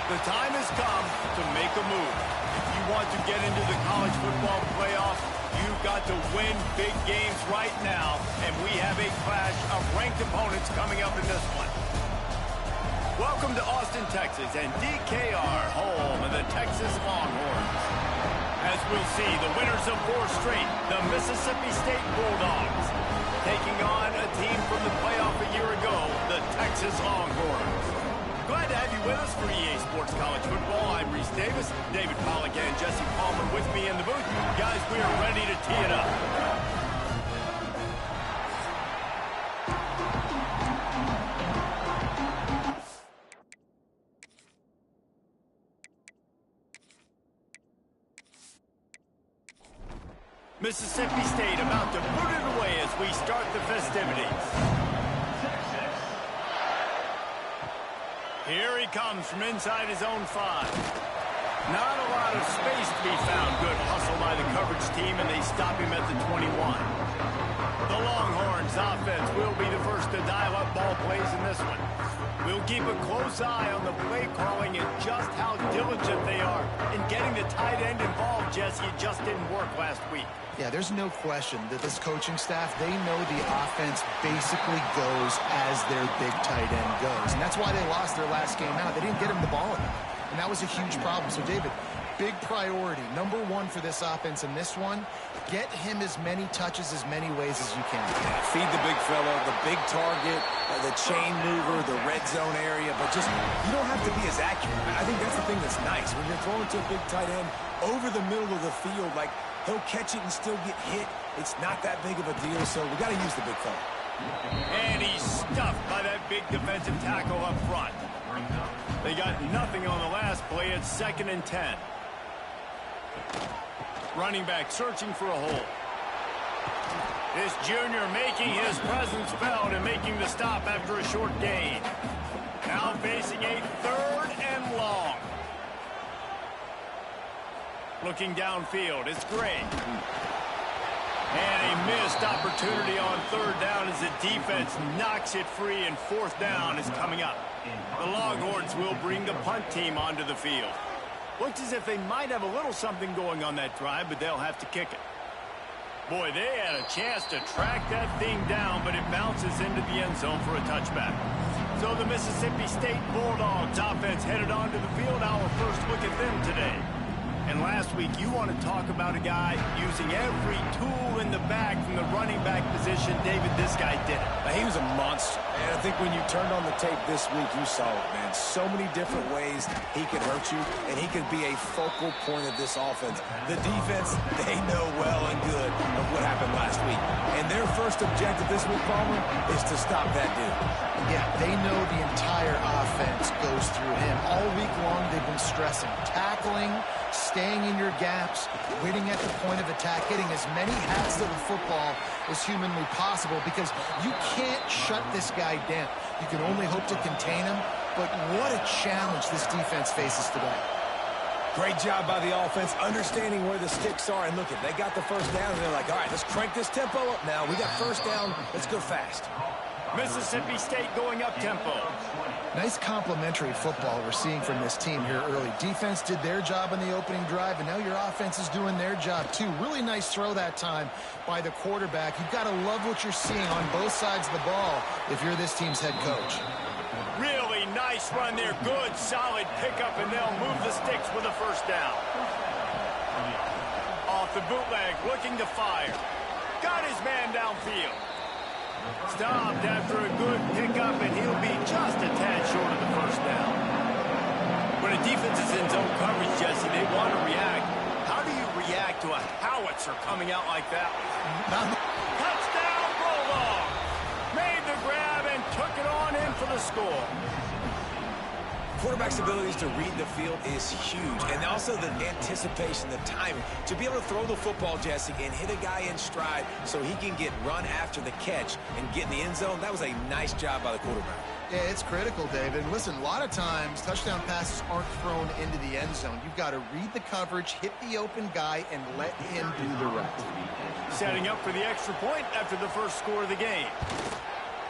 The time has come to make a move. If you want to get into the college football playoffs, you've got to win big games right now, and we have a clash of ranked opponents coming up in this one. Welcome to Austin, Texas, and DKR, home of the Texas Longhorns. As we'll see, the winners of 4 straight, the Mississippi State Bulldogs, taking on a team from the playoff a year ago, the Texas Longhorns. Glad to have you with us for EA Sports College Football. I'm Reese Davis, David Pollack and Jesse Palmer with me in the booth. Guys, we are ready to tee it up. Mississippi State about to put it away as we start the festivities. Here he comes from inside his own 5. Not a lot of space to be found. Good hustle by the coverage team, and they stop him at the 21. The Longhorns offense will be the first to dial up ball plays in this one. We'll keep a close eye on the play calling and just how diligent they are in getting the tight end involved, Jesse. It just didn't work last week. Yeah, there's no question that this coaching staff, they know the offense basically goes as their big tight end goes. And that's why they lost their last game out. They didn't get him the ball enough. And that was a huge problem. So, David, big priority. Number 1 for this offense in this one, get him as many touches, as many ways as you can. Yeah, feed the big fella, the big target, the chain mover, the red zone area. But just, you don't have to be as accurate. I think that's the thing that's nice. When you're throwing to a big tight end over the middle of the field, like, he'll catch it and still get hit. It's not that big of a deal, so we got to use the big fella. And he's stuffed by that big defensive tackle up front. They got nothing on the last play. It's 2nd and 10. Running back searching for a hole. This junior making his presence felt and making the stop after a short gain. Now facing a 3rd and long. Looking downfield, it's Gray. And a missed opportunity on 3rd down as the defense knocks it free, and 4th down is coming up. The Longhorns will bring the punt team onto the field. Looks as if they might have a little something going on that drive, but they'll have to kick it. Boy, they had a chance to track that thing down, but it bounces into the end zone for a touchback. So the Mississippi State Bulldogs offense headed onto the field. Our first look at them today. And last week, you want to talk about a guy using every tool in the bag from the running back position. David, this guy did it. He was a monster. And I think when you turned on the tape this week, you saw it, man. So many different ways he could hurt you, and he could be a focal point of this offense. The defense, they know well and good of what happened last week. And their first objective this week, Palmer, is to stop that dude. Yeah, they know the entire offense goes through him. All week long, they've been stressing tackling, staying in your gaps, waiting at the point of attack, getting as many hats to the football as humanly possible, because you can't shut this guy down. You can only hope to contain him, but what a challenge this defense faces today. Great job by the offense, understanding where the sticks are. And look, they got the 1st down, and they're like, all right, let's crank this tempo up now. We got 1st down. Let's go fast. Mississippi State going up tempo. Nice complimentary football we're seeing from this team here early. Defense did their job in the opening drive, and now your offense is doing their job too. Really nice throw that time by the quarterback. You've got to love what you're seeing on both sides of the ball if you're this team's head coach. Really nice run there. Good, solid pickup, and they'll move the sticks with a 1st down. Off the bootleg, looking to fire. Got his man downfield. Stopped after a good pickup, and he'll be just a tad short of the 1st down. When a defense is in zone coverage, Jesse, they want to react. How do you react to a howitzer coming out like that? Touchdown, Bulldogs! Made the grab and took it on in for the score. Quarterback's abilities to read the field is huge, and also the anticipation, the timing. To be able to throw the football, Jesse, and hit a guy in stride so he can get run after the catch and get in the end zone, that was a nice job by the quarterback. Yeah, it's critical, David. Listen, a lot of times touchdown passes aren't thrown into the end zone. You've got to read the coverage, hit the open guy, and let him do the rest. Setting up for the extra point after the first score of the game.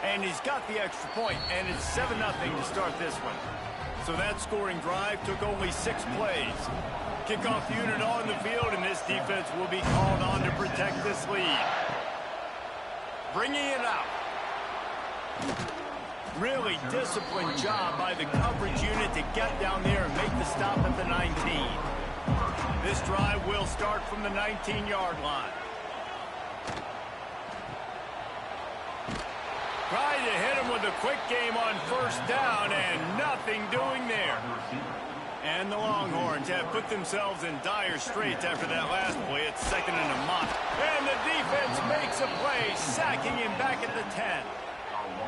And he's got the extra point, and it's 7-0 to start this one. So that scoring drive took only 6 plays. Kickoff unit on the field, and this defense will be called on to protect this lead. Bringing it out. Really disciplined job by the coverage unit to get down there and make the stop at the 19. This drive will start from the 19-yard line. Trying to hit him with a quick game on first down, and nothing doing there. And the Longhorns have put themselves in dire straits after that last play. It's 2nd and a month. And the defense makes a play, sacking him back at the 10.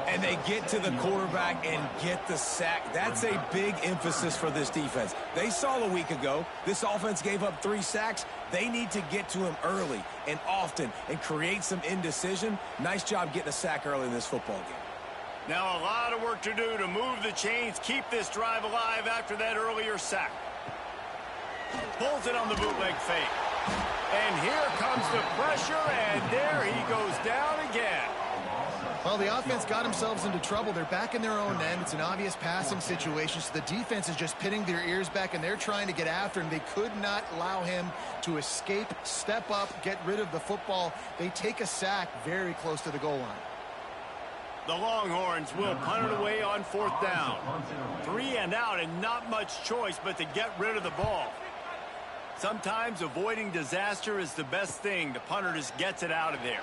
And they get to the quarterback and get the sack. That's a big emphasis for this defense. They saw a week ago, this offense gave up 3 sacks. They need to get to him early and often and create some indecision. Nice job getting a sack early in this football game. Now a lot of work to do to move the chains, keep this drive alive after that earlier sack. Pulls it on the bootleg fake. And here comes the pressure, and there he goes down again. Well, the offense got themselves into trouble. They're back in their own end. It's an obvious passing situation, so the defense is just pinning their ears back, and they're trying to get after him. They could not allow him to escape, step up, get rid of the football. They take a sack very close to the goal line. The Longhorns will punt it away on 4th down. 3 and out, and not much choice but to get rid of the ball. Sometimes avoiding disaster is the best thing. The punter just gets it out of there.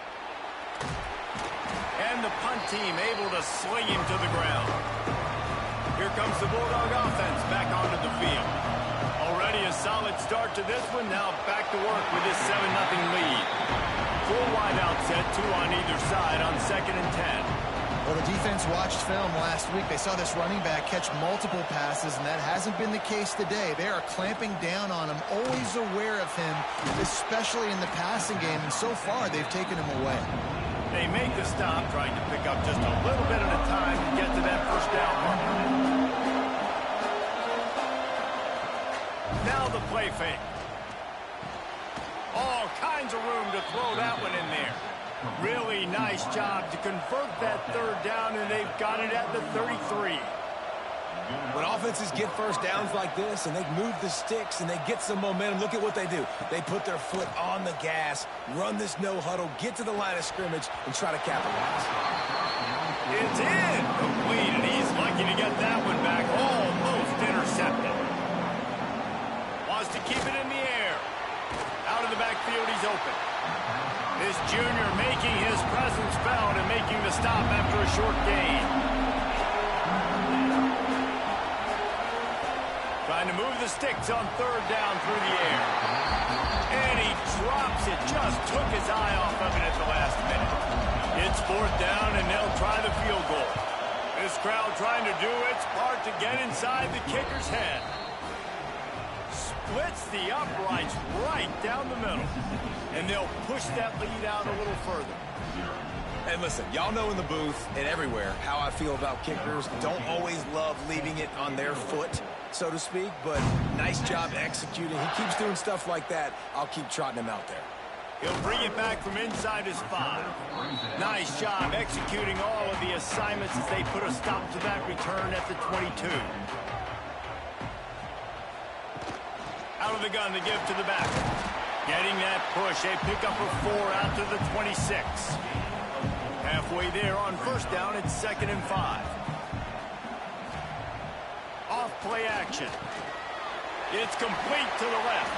And the punt team able to sling him to the ground. Here comes the Bulldog offense back onto the field. Already a solid start to this one. Now back to work with this 7-0 lead. Full wide out set, 2 on either side on 2nd and 10. Well, the defense watched film last week. They saw this running back catch multiple passes, and that hasn't been the case today. They are clamping down on him, always aware of him, especially in the passing game, and so far they've taken him away. They make the stop, trying to pick up just a little bit at a time to get to that first down mark. Now the play fake. All kinds of room to throw that one in there. Really nice job to convert that 3rd down, and they've got it at the 33. When offenses get first downs like this and they move the sticks and they get some momentum, look at what they do. They put their foot on the gas, run this no huddle, get to the line of scrimmage, and try to capitalize. It's in. Complete, and he's lucky to get that one back. Almost intercepted. Wants to keep it in the air. Out of the backfield, he's open. This junior making his presence felt and making the stop after a short gain. Trying to move the sticks on 3rd down through the air. And he drops it. Just took his eye off of it at the last minute. It's 4th down, and they'll try the field goal. This crowd trying to do its part to get inside the kicker's head. Splits the uprights right down the middle. And they'll push that lead out a little further. And listen, y'all know in the booth and everywhere how I feel about kickers. Don't always love leaving it on their foot, so to speak, but nice job executing. He keeps doing stuff like that. I'll keep trotting him out there. He'll bring it back from inside his 5. Nice job executing all of the assignments as they put a stop to that return at the 22. Out of the gun to give to the back. Getting that push, a pickup of 4 out to the 26. Halfway there on 1st down, it's 2nd and 5. Off play action. It's complete to the left.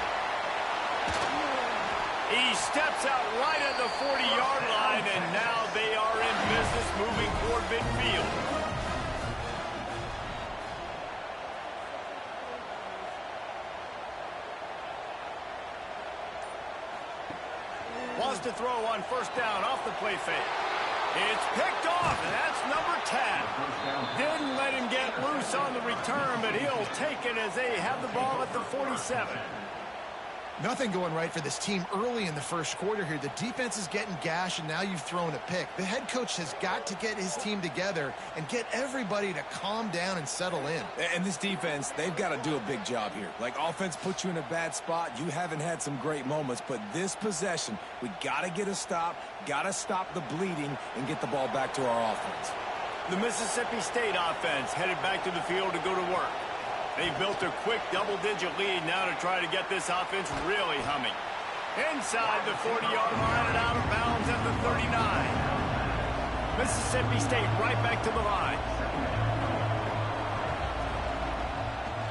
He steps out right at the 40-yard line, and now they are in business moving toward midfield. Wants to throw on 1st down off the play fake. It's picked off, and that's number 10. Didn't let him get loose on the return, but he'll take it as they have the ball at the 47. Nothing going right for this team early in the first quarter here. The defense is getting gashed, and now you've thrown a pick. The head coach has got to get his team together and get everybody to calm down and settle in. And this defense, they've got to do a big job here. Like, offense puts you in a bad spot. You haven't had some great moments, but this possession, we got to get a stop, got to stop the bleeding, and get the ball back to our offense. The Mississippi State offense headed back to the field to go to work. They've built a quick double-digit lead now to try to get this offense really humming. Inside the 40-yard line and out of bounds at the 39. Mississippi State right back to the line.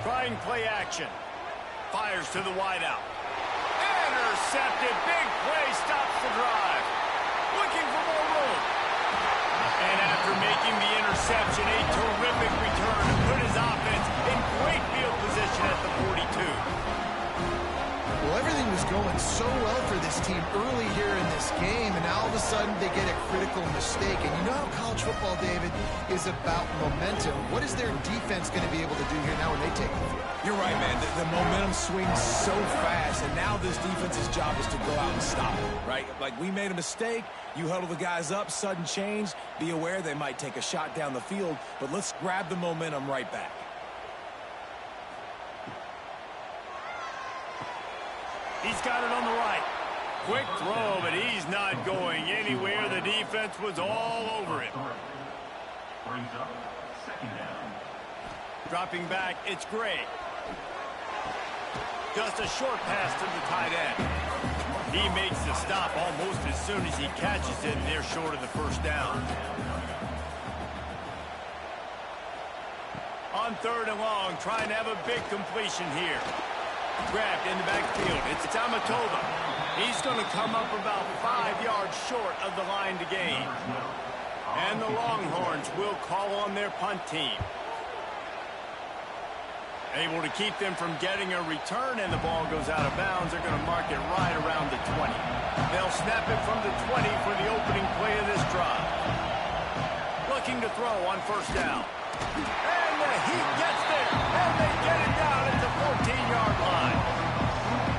Trying play action. Fires to the wideout. Intercepted. Big play stops the drive. Looking for more room. And after making the interception, a terrific return to put his offense in great field position at the 42. Well, everything was going so well for this team early here in this game, and now all of a sudden they get a critical mistake. And you know how college football, David, is about momentum. What is their defense going to be able to do here now when they take the field? You're right, man. The momentum swings so fast, and now this defense's job is to go out and stop it, right? Like, we made a mistake. You huddle the guys up, sudden change. Be aware they might take a shot down the field, but let's grab the momentum right back. He's got it on the right. Quick throw, but he's not going anywhere. The defense was all over him. Dropping back, it's Gray. Just a short pass to the tight end. He makes the stop almost as soon as he catches it, and they're short of the first down. On 3rd and long, trying to have a big completion here. Grabbed in the backfield. It's Tamatova. He's going to come up about 5 yards short of the line to gain. And the Longhorns will call on their punt team. Able to keep them from getting a return, and the ball goes out of bounds. They're going to mark it right around the 20. They'll snap it from the 20 for the opening play of this drive. Looking to throw on 1st down. And the heat gets there, and they get it down at the 14-yard line.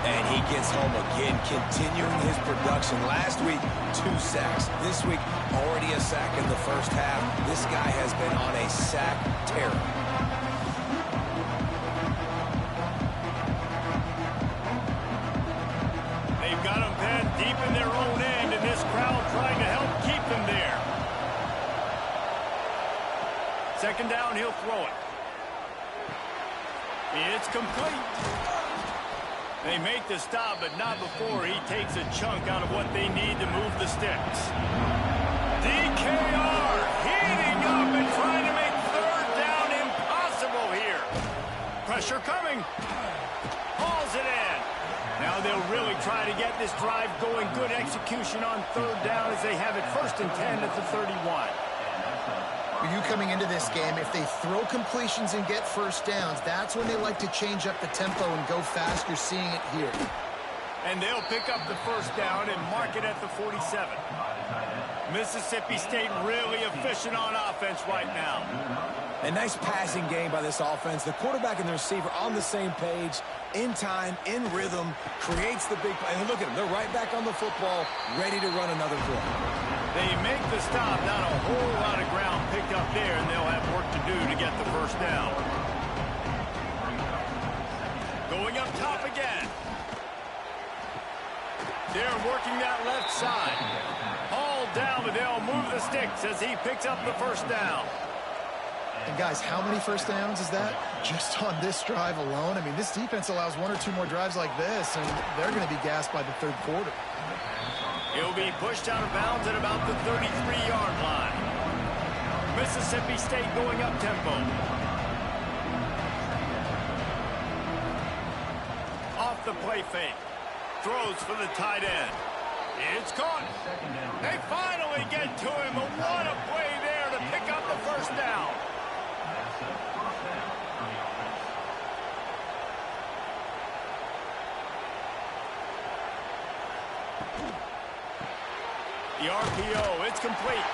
And he gets home again, continuing his production. Last week, 2 sacks. This week, already a sack in the first half. This guy has been on a sack tear. They've got him pinned deep in their own end, and this crowd trying to help keep them there. 2nd down, he'll throw it. It's complete. They make the stop, but not before he takes a chunk out of what they need to move the sticks. DKR heating up and trying to make 3rd down impossible here. Pressure coming. Hauls it in. Now they'll really try to get this drive going. Good execution on 3rd down as they have it 1st and 10 at the 31. You coming into this game, if they throw completions and get 1st downs, that's when they like to change up the tempo and go fast. You're seeing it here. And they'll pick up the 1st down and mark it at the 47. Mississippi State really efficient on offense right now. A nice passing game by this offense. The quarterback and the receiver on the same page, in time, in rhythm, creates the big play. And look at them. They're right back on the football, ready to run another play. They make the stop, not a whole lot of ground picked up there, and they'll have work to do to get the 1st down. Going up top again. They're working that left side. Hauled down, but they'll move the sticks as he picks up the 1st down. And guys, how many 1st downs is that? Just on this drive alone? I mean, this defense allows 1 or 2 more drives like this, and they're going to be gassed by the 3rd quarter. He'll be pushed out of bounds at about the 33-yard line. Mississippi State going up tempo. Off the play fake. Throws for the tight end. It's caught. They finally get to him. But what a play there to pick up the 1st down. The RPO, it's complete.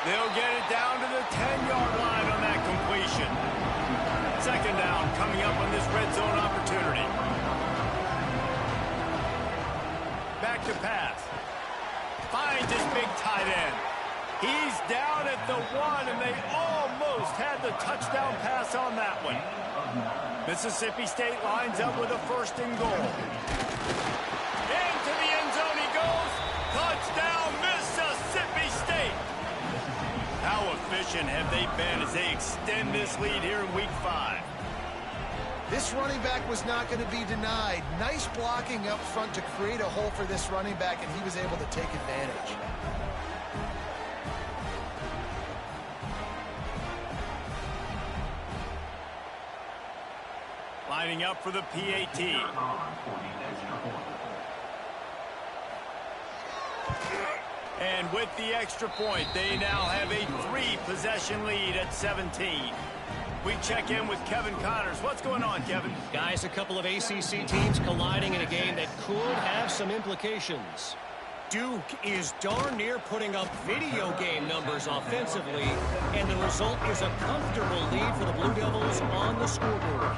They'll get it down to the 10-yard line on that completion. 2nd down coming up on this red zone opportunity. Back to pass. Finds his big tight end. He's down at the 1, and they almost had the touchdown pass on that one. Mississippi State lines up with a 1st and goal. Into the end zone he goes. Touchdown, Mississippi State. How efficient have they been as they extend this lead here in Week 5? This running back was not going to be denied. Nice blocking up front to create a hole for this running back, and he was able to take advantage. Lining up for the PAT. And with the extra point, they now have a 3-possession lead at 17. We check in with Kevin Connors. What's going on, Kevin? Guys, a couple of ACC teams colliding in a game that could have some implications. Duke is darn near putting up video game numbers offensively, and the result is a comfortable lead for the Blue Devils on the scoreboard.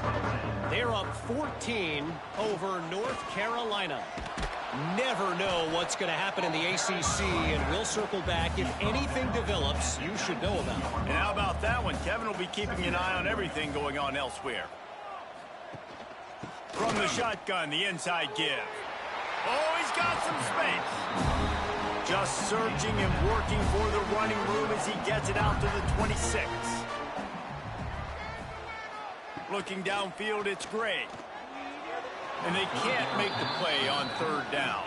They're up 14 over North Carolina. Never know what's going to happen in the ACC, and we'll circle back if anything develops you should know about. And how about that one? Kevin will be keeping an eye on everything going on elsewhere. From the shotgun, the inside give. Oh, he's got some space. Just searching and working for the running room as he gets it out to the 26. Looking downfield, it's Gray. And they can't make the play on third down.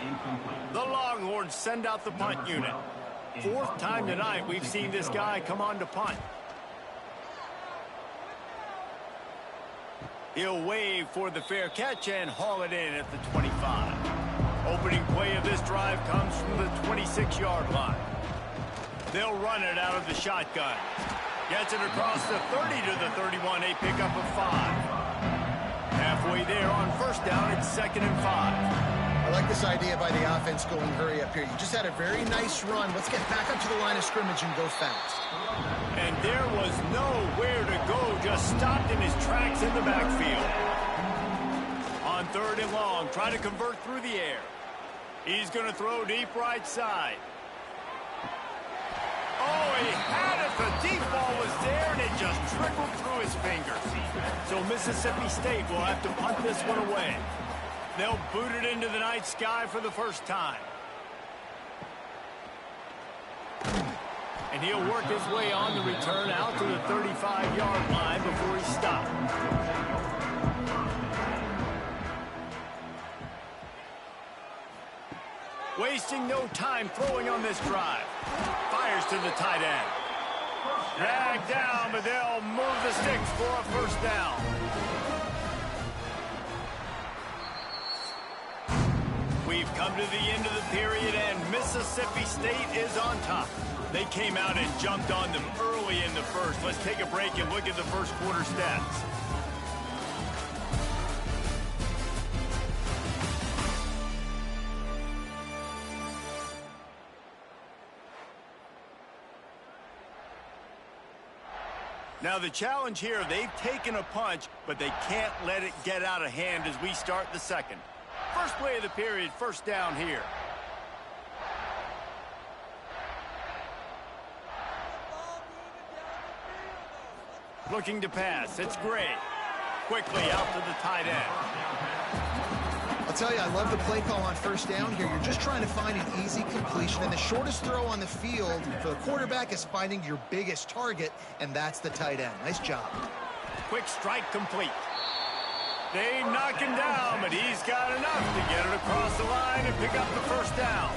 The Longhorns send out the punt unit. 4th time tonight we've seen this guy come on to punt. He'll wave for the fair catch and haul it in at the 25. Opening play of this drive comes from the 26-yard line. They'll run it out of the shotgun. Gets it across the 30 to the 31, a pickup of 5. Halfway there on first down, it's 2nd and 5. I like this idea by the offense going hurry up here. You just had a very nice run. Let's get back up to the line of scrimmage and go fast. And there was nowhere to go, just stopped in his tracks in the backfield. On 3rd and long, trying to convert through the air. He's going to throw deep right side. Oh, he had it. The deep ball was there, and it just trickled through his fingers. So Mississippi State will have to punt this one away. They'll boot it into the night sky for the first time. And he'll work his way on the return out to the 35-yard line before he stopped. Wasting no time throwing on this drive. Fires to the tight end. Dragged down, but they'll move the sticks for a first down. We've come to the end of the period, and Mississippi State is on top. They came out and jumped on them early in the first. Let's take a break and look at the first quarter stats. Now the challenge here, they've taken a punch, but they can't let it get out of hand as we start the second. First play of the period, first down here. Looking to pass, it's Gray. Quickly out to the tight end. I'll tell you, I love the play call on first down here. You're just trying to find an easy completion, and the shortest throw on the field for the quarterback is finding your biggest target, and that's the tight end. Nice job. Quick strike complete. They knock him down, but he's got enough to get it across the line and pick up the first down.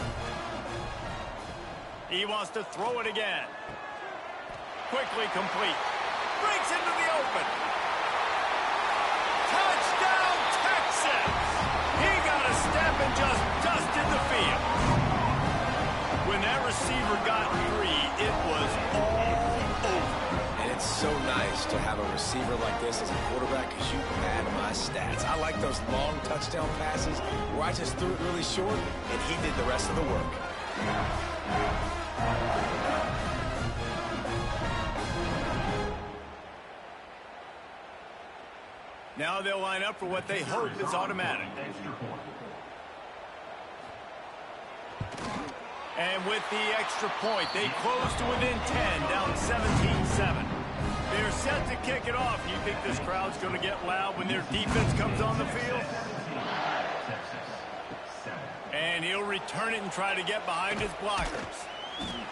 He wants to throw it again. Quickly complete. Breaks into the open. Touchdown, Texas! He got a step and just dusted the field. When that receiver got free, it was all over. And it's so nice to have a receiver like this as a quarterback because you pad my stats. I like those long touchdown passes where I just threw it really short and he did the rest of the work. Now they'll line up for what they hope is automatic. And with the extra point, they close to within 10, down 17-7. They're set to kick it off. You think this crowd's going to get loud when their defense comes on the field? And he'll return it and try to get behind his blockers.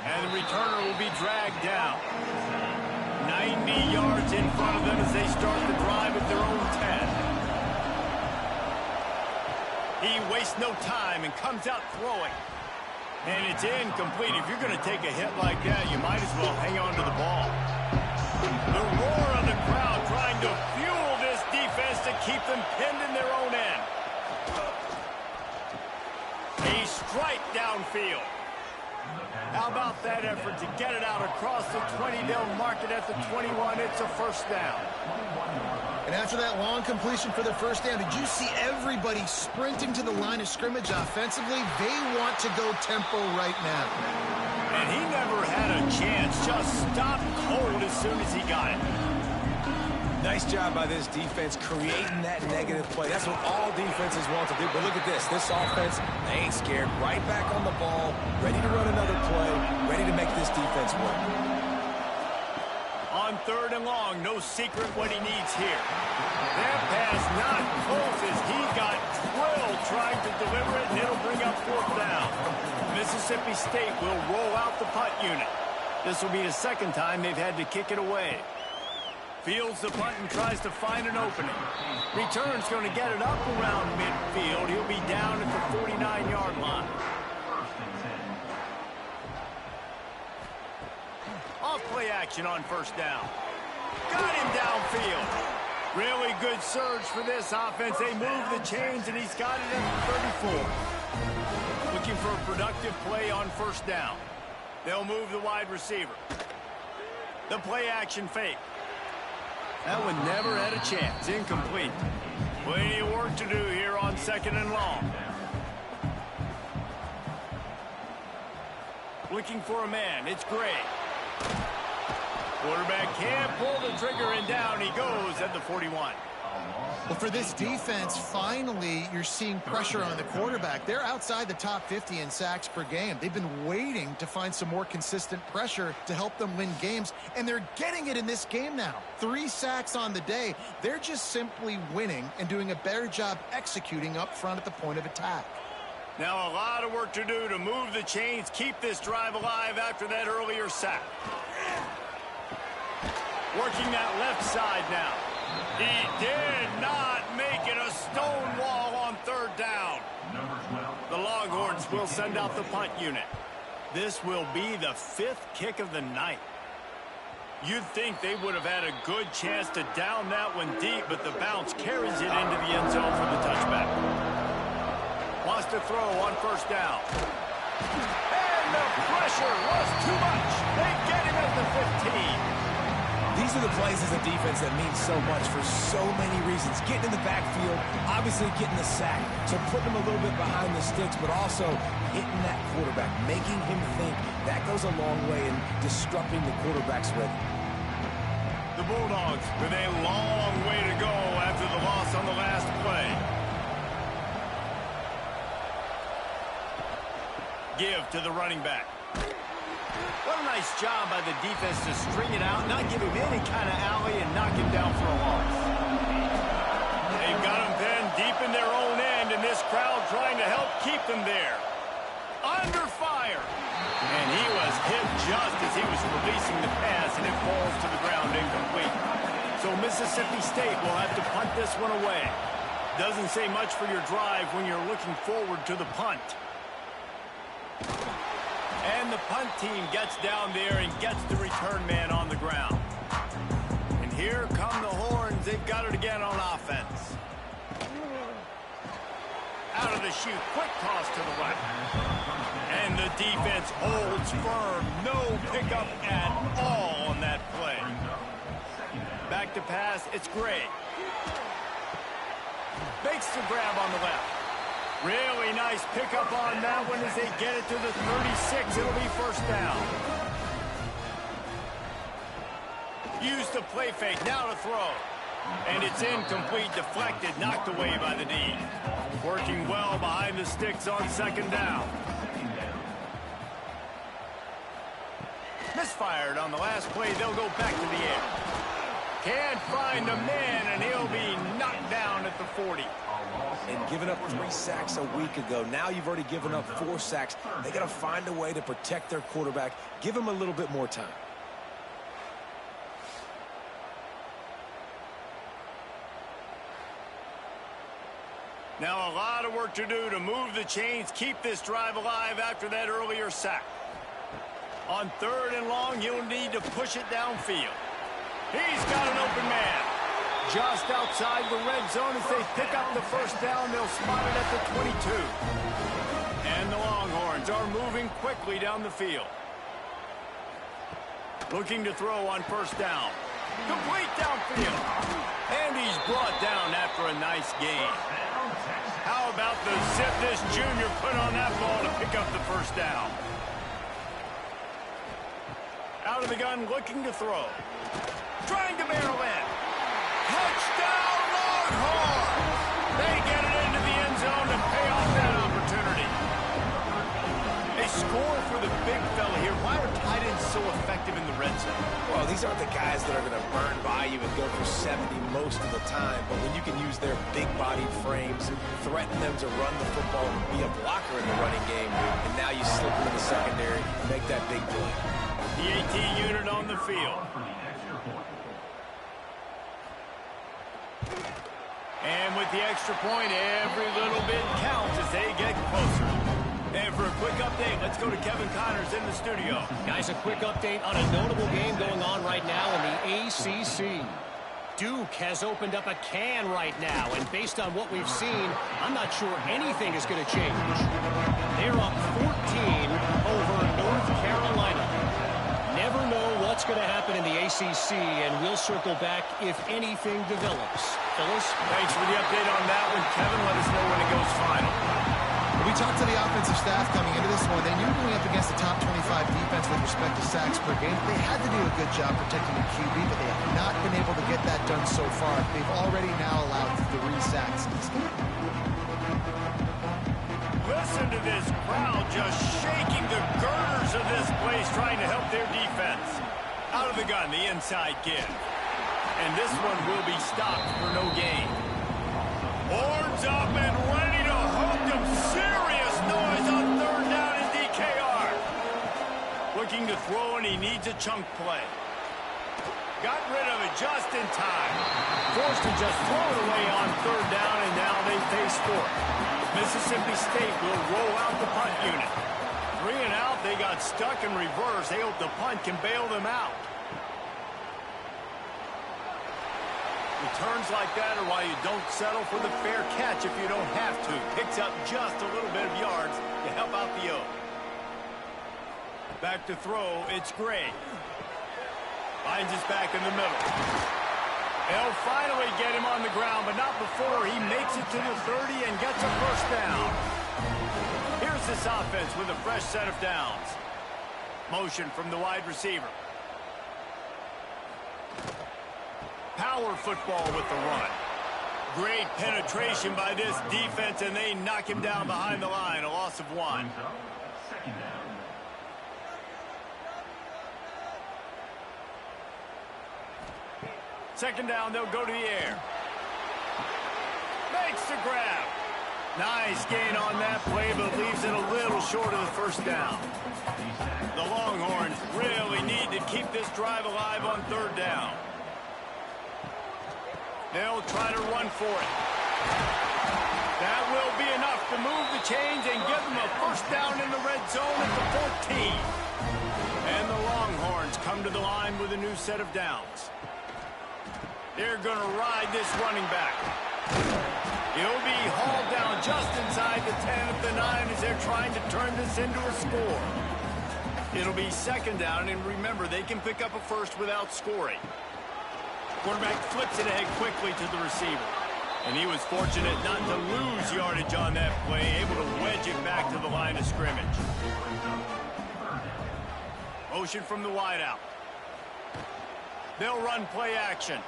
And the returner will be dragged down. 90 yards in front of them as they start the drive at their own 10. He wastes no time and comes out throwing. And it's incomplete. If you're going to take a hit like that, you might as well hang on to the ball. The roar of the crowd trying to fuel this defense to keep them pinned in their own end. A strike downfield. How about that effort to get it out across the 20? They'll mark it at the 21. It's a first down. And after that long completion for the first down, did you see everybody sprinting to the line of scrimmage offensively? They want to go tempo right now. And he never had a chance. Just stopped cold as soon as he got it. Nice job by this defense creating that negative play. That's what all defenses want to do. But look at this. This offense, they ain't scared. Right back on the ball, ready to run another play, ready to make this defense work. On third and long, no secret what he needs here. That pass not close as he got drilled trying to deliver it, and it'll bring up fourth down. Mississippi State will roll out the punt unit. This will be the second time they've had to kick it away. Fields the punt and tries to find an opening. Return's going to get it up around midfield. He'll be down at the 49-yard line. Off play action on first down. Got him downfield. Really good surge for this offense. They move the chains, and he's got it at the 34. Looking for a productive play on first down. They'll move the wide receiver. The play action fake. That one never had a chance. Incomplete. Plenty of work to do here on second and long. Looking for a man. It's Gray. Quarterback can't pull the trigger, and down he goes at the 41. Well, for this defense, finally, you're seeing pressure on the quarterback. They're outside the top 50 in sacks per game. They've been waiting to find some more consistent pressure to help them win games, and they're getting it in this game now. 3 sacks on the day. They're just simply winning and doing a better job executing up front at the point of attack. Now a lot of work to do to move the chains, keep this drive alive after that earlier sack. Working that left side now. He did not make it a stone wall on third down. The Longhorns will send out the punt unit. This will be the 5th kick of the night. You'd think they would have had a good chance to down that one deep, but the bounce carries it into the end zone for the touchback. Wants to throw on first down. And the pressure was too much. They get him at the 15. These are the plays as a defense that mean so much for so many reasons. Getting in the backfield, obviously getting the sack, so putting him a little bit behind the sticks, but also hitting that quarterback, making him think. That goes a long way in disrupting the quarterback's rhythm. The Bulldogs with a long way to go after the loss on the last play. Give to the running back. What a nice job by the defense to string it out, not give him any kind of alley, and knock him down for a loss. They've got him pinned deep in their own end, and this crowd trying to help keep them there. Under fire. And he was hit just as he was releasing the pass, and it falls to the ground incomplete. So Mississippi State will have to punt this one away. Doesn't say much for your drive when you're looking forward to the punt. And the punt team gets down there and gets the return man on the ground. And here come the Horns. They've got it again on offense. Out of the chute, quick toss to the right. And the defense holds firm. No pickup at all on that play. Back to pass, it's Gray. Makes the grab on the left. Really nice pickup on that one as they get it to the 36. It'll be first down. Use the play fake, now to throw. And it's incomplete, deflected, knocked away by the D. Working well behind the sticks on second down. Misfired on the last play. They'll go back to the air. Can't find a man, and he'll be knocked down at the 40. And giving up 3 sacks a week ago. Now you've already given up 4 sacks. They got to find a way to protect their quarterback. Give him a little bit more time. Now a lot of work to do to move the chains, keep this drive alive after that earlier sack. On 3rd and long, he'll need to push it downfield. He's got an open man. Just outside the red zone as they pick up the first down. They'll spot it at the 22. And the Longhorns are moving quickly down the field. Looking to throw on 1st down. Complete downfield. And he's brought down after a nice gain. How about the zip this junior put on that ball to pick up the 1st down? Out of the gun, looking to throw. Trying to barrel in. Touchdown, Longhorns! They get it into the end zone to pay off that opportunity. A score for the big fella here. Why are tight ends so effective in the red zone? Well, these aren't the guys that are going to burn by you and go for 70 most of the time, but when you can use their big-bodied frames, threaten them to run the football and be a blocker in the running game, and now you slip them in the secondary, make that big play. The 18 unit on the field. And with the extra point, every little bit counts as they get closer. And for a quick update, let's go to Kevin Connors in the studio. Guys, a quick update on a notable game going on right now in the ACC. Duke has opened up a can right now, and based on what we've seen, I'm not sure anything is going to change. They're up 14 over North Carolina. Never know what's going to happen in the ACC, and we'll circle back if anything develops. Phyllis? Thanks for the update on that one, Kevin. Let us know when it goes final. We talked to the offensive staff coming into this one. They knew going up against the top 25 defense with respect to sacks per game. They had to do a good job protecting the QB, but they have not been able to get that done so far. They've already now allowed 3 sacks in this game. Listen to this crowd just shaking the girders of this place, trying to help their defense. Out of the gun, the inside give. And this one will be stopped for no gain. Horns up and ready to hook them. Serious noise on 3rd down in DKR. Looking to throw, and he needs a chunk play. Got rid of it just in time. Forced to just throw it away on 3rd down, and now they face 4th. Mississippi State will roll out the punt unit. 3 and out, they got stuck in reverse. They hope the punt can bail them out. Returns like that are why you don't settle for the fair catch if you don't have to. Picks up just a little bit of yards to help out the O. Back to throw, it's Gray. Finds his back in the middle. They'll finally get him on the ground, but not before he makes it to the 30 and gets a 1st down. Here's this offense with a fresh set of downs. Motion from the wide receiver. Power football with the run. Great penetration by this defense, and they knock him down behind the line. A loss of 1. Second down, they'll go to the air. Makes the grab. Nice gain on that play, but leaves it a little short of the 1st down. The Longhorns really need to keep this drive alive on 3rd down. They'll try to run for it. That will be enough to move the chains and give them a 1st down in the red zone at the 14. And the Longhorns come to the line with a new set of downs. They're going to ride this running back. He'll be hauled down just inside the 10 at the 9 as they're trying to turn this into a score. It'll be 2nd down, and remember, they can pick up a 1st without scoring. Quarterback flips it ahead quickly to the receiver. And he was fortunate not to lose yardage on that play, able to wedge it back to the line of scrimmage. Motion from the wideout. They'll run play action.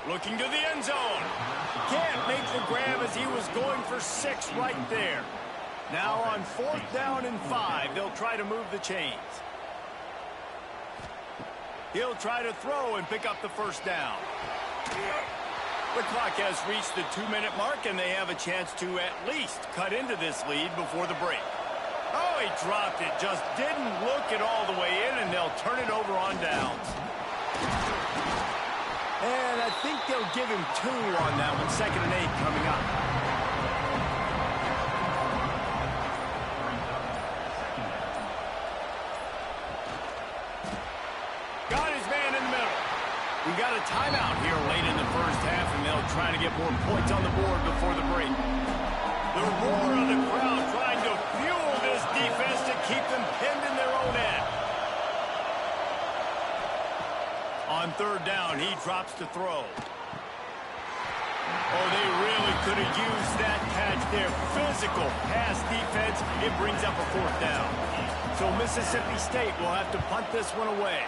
Looking to the end zone. Can't make the grab as he was going for 6 right there. Now on 4th down and 5, they'll try to move the chains. He'll try to throw and pick up the 1st down. The clock has reached the 2-minute mark, and they have a chance to at least cut into this lead before the break. Oh, he dropped it. Just didn't look it all the way in, and they'll turn it over on downs. And I think they'll give him 2 on that one. 2nd and 8 coming up. We got a timeout here late in the first half, and they'll try to get more points on the board before the break. The roar of the crowd trying to fuel this defense to keep them pinned in their own end. On third down, he drops to throw. Oh, they really could have used that catch there. Physical pass defense. It brings up a fourth down. So Mississippi State will have to punt this one away.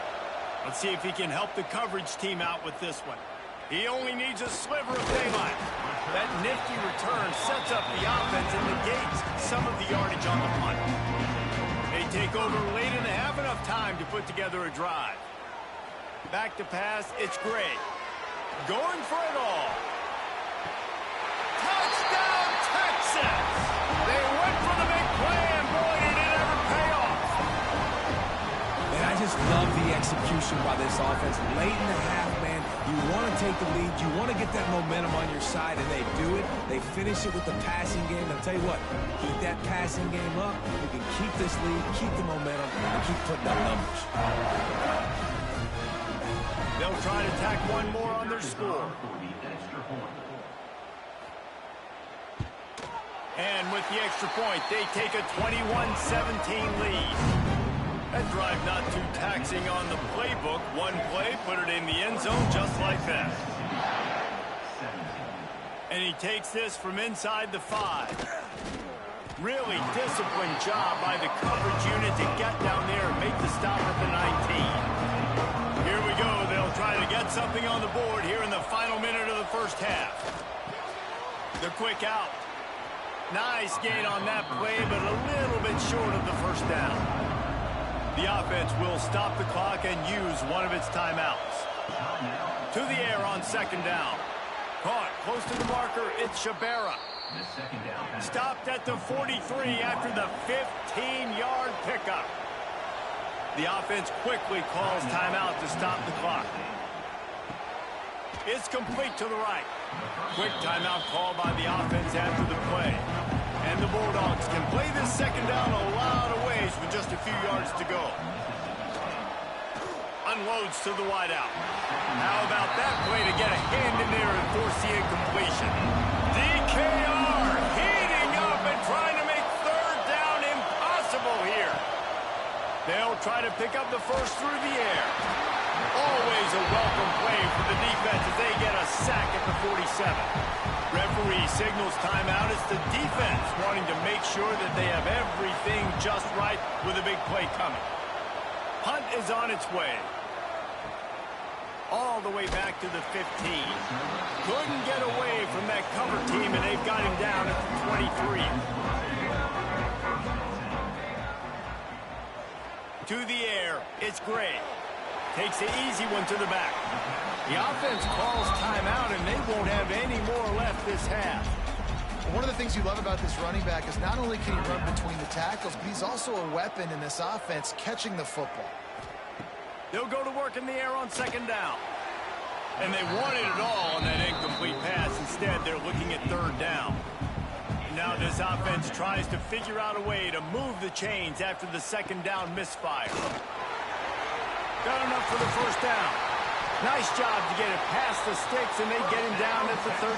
Let's see if he can help the coverage team out with this one. He only needs a sliver of daylight. That nifty return sets up the offense and negates some of the yardage on the punt. They take over late and they have enough time to put together a drive. Back to pass, it's Gray. Going for it all. Touchdown, Texas! They went for the big play, and boy, did it ever pay off. Man, I just love the execution by this offense. Late in the half, man, you want to take the lead. You want to get that momentum on your side, and they do it. They finish it with the passing game. I'll tell you what, keep that passing game up. You can keep this lead, keep the momentum, and keep putting up numbers. They'll try to tack one more on their score. And with the extra point, they take a 21-17 lead. That drive not too taxing on the playbook. One play, put it in the end zone just like that. And he takes this from inside the 5. Really disciplined job by the coverage unit to get down there and make the stop at the 19. Here we go. They'll try to get something on the board here in the final minute of the first half. The quick out. Nice gain on that play, but a little bit short of the first down. The offense will stop the clock and use one of its timeouts. To the air on second down. Caught close to the marker, it's Shabera. Stopped at the 43 after the 15-yard pickup. The offense quickly calls timeout to stop the clock. It's complete to the right. Quick timeout call by the offense after the play. And the Bulldogs can play this second down a lot of ways with just a few yards to go. Unloads to the wideout. How about that play to get a hand in there and force the incompletion? DKR heating up and trying to make third down impossible here. They'll try to pick up the first through the air. Always a welcome play for the defense as they get a sack at the 47. Referee signals timeout. It's the defense wanting to make sure that they have everything just right with a big play coming. Punt is on its way. All the way back to the 15. Couldn't get away from that cover team, and they've got him down at the 23. To the air, it's Gray. Takes the easy one to the back. The offense calls timeout, and they won't have any more left this half. One of the things you love about this running back is not only can he run between the tackles, but he's also a weapon in this offense catching the football. They'll go to work in the air on second down. And they wanted it all on that incomplete pass. Instead, they're looking at third down. Now this offense tries to figure out a way to move the chains after the second down misfire. Got enough for the first down. Nice job to get it past the sticks, and they get him down at the 35.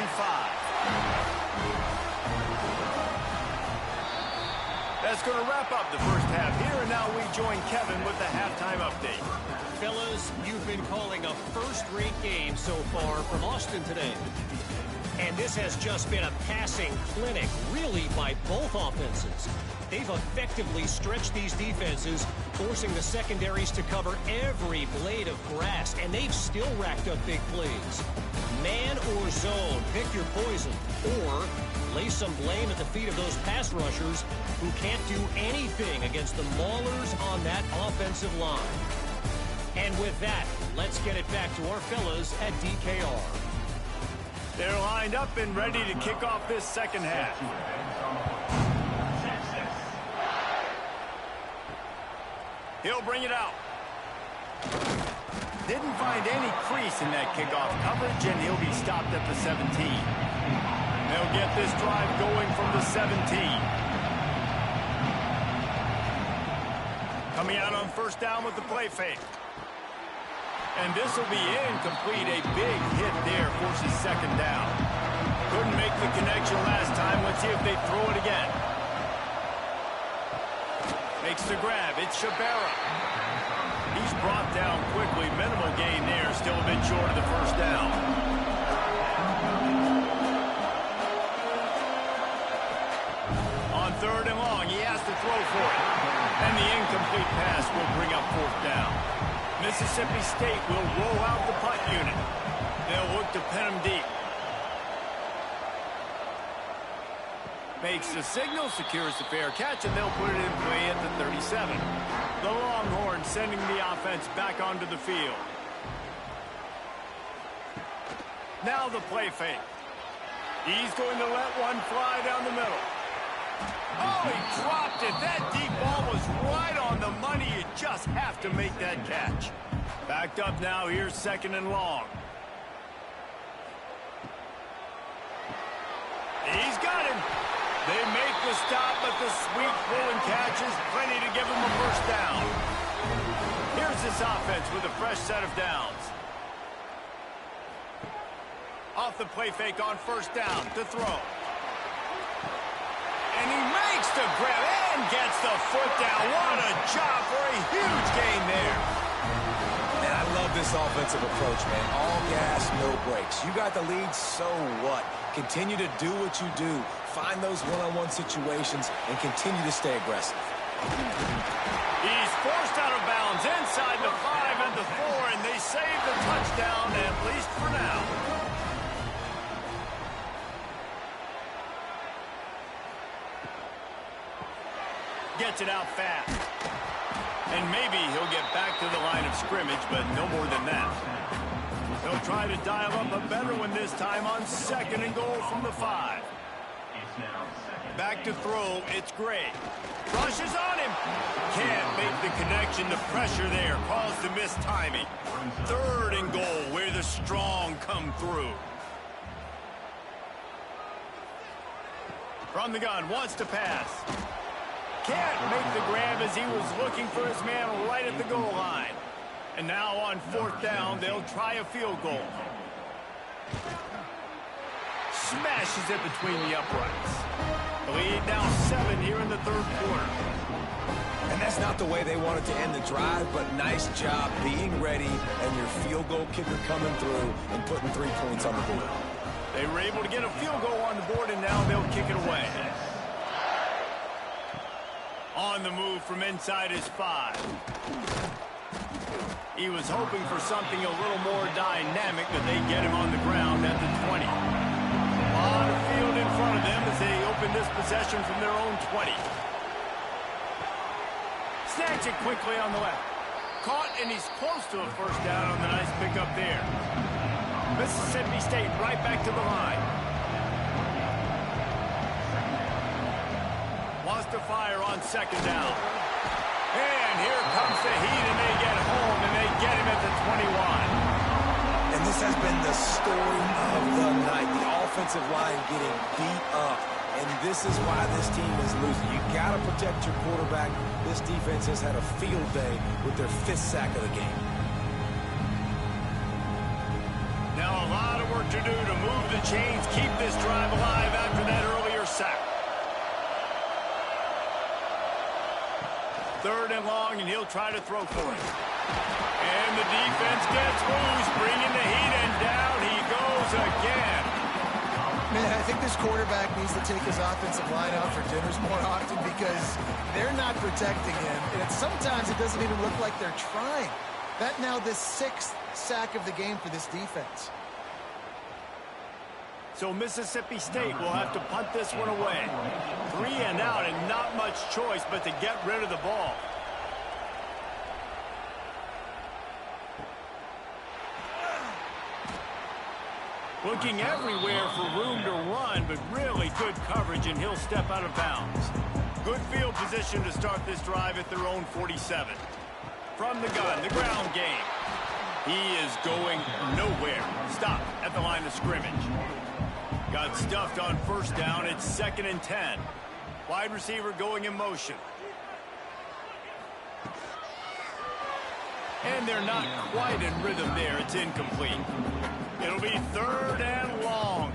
That's going to wrap up the first half here, and now we join Kevin with the halftime update. Fellas, you've been calling a first-rate game so far from Austin today. And this has just been a passing clinic, really, by both offenses. They've effectively stretched these defenses, forcing the secondaries to cover every blade of grass, and they've still racked up big plays. Man or zone, pick your poison, or lay some blame at the feet of those pass rushers who can't do anything against the maulers on that offensive line. And with that, let's get it back to our fellas at DKR. They're lined up and ready to kick off this second half. He'll bring it out. Didn't find any crease in that kickoff coverage, and he'll be stopped at the 17. They'll get this drive going from the 17. Coming out on first down with the play fake. And this will be incomplete. A big hit there forces second down. Couldn't make the connection last time. Let's see if they throw it again. Makes the grab. It's Shabara. He's brought down quickly. Minimal gain there. Still a bit short of the first down. On third and long, he has to throw for it. And the incomplete pass will bring up fourth down. Mississippi State will roll out the punt unit. They'll look to pin him deep. Makes the signal, secures the fair catch, and they'll put it in play at the 37. The Longhorns sending the offense back onto the field. Now the play fake. He's going to let one fly down the middle. Oh, he dropped it. That deep ball was right on the money. You just have to make that catch. Backed up now. Here's second and long. He's got him. They make the stop, but the sweet pulling catch is plenty to give him a first down. Here's this offense with a fresh set of downs. Off the play fake on first down to throw. And he makes the grab and gets the foot down. What a job for a huge gain there. Man, I love this offensive approach, man. All gas, no brakes. You got the lead, so what? Continue to do what you do. Find those one-on-one situations and continue to stay aggressive. He's forced out of bounds inside the 5 and the 4, and they save the touchdown, at least for now. Gets it out fast. And maybe he'll get back to the line of scrimmage, but no more than that. He'll try to dial up a better one this time on second and goal from the 5. Back to throw, it's Gray. Rushes on him. Can't make the connection. The pressure there caused the missed timing. Third and goal, where the strong come through. From the gun, wants to pass. Can't make the grab as he was looking for his man right at the goal line. And now on fourth down, they'll try a field goal. Smashes it between the uprights. The lead now 7 here in the third quarter. And that's not the way they wanted to end the drive, but nice job being ready and your field goal kicker coming through and putting 3 points on the board. They were able to get a field goal on the board, and now they'll kick it away. On the move from inside his 5. He was hoping for something a little more dynamic, but they get him on the ground at the 20. A lot of field in front of them as they open this possession from their own 20. Snatch it quickly on the left. Caught, and he's close to a first down on the nice pickup there. Mississippi State right back to the line. Wants to fire on second down. And here comes the heat, and they get home, and they get him at the 21. And this has been the story of the night. The offensive line getting beat up. And this is why this team is losing. You got to protect your quarterback. This defense has had a field day with their 5th sack of the game. Now a lot of work to do to move the chains, keep this drive alive after that earlier sack. Third and long, and he'll try to throw for it. And the defense gets loose, bringing the heat, and down he goes again. Man, I think this quarterback needs to take his offensive line out for dinners more often because they're not protecting him. And sometimes it doesn't even look like they're trying. That now the 6th sack of the game for this defense. So Mississippi State will have to punt this one away. 3 and out, and not much choice but to get rid of the ball. Looking everywhere for room to run, but really good coverage, and he'll step out of bounds. Good field position to start this drive at their own 47. From the gun, the ground game. He is going nowhere. Stop at the line of scrimmage. Got stuffed on first down. It's 2nd and 10. Wide receiver going in motion. And they're not quite in rhythm there. It's incomplete. It'll be 3rd and long.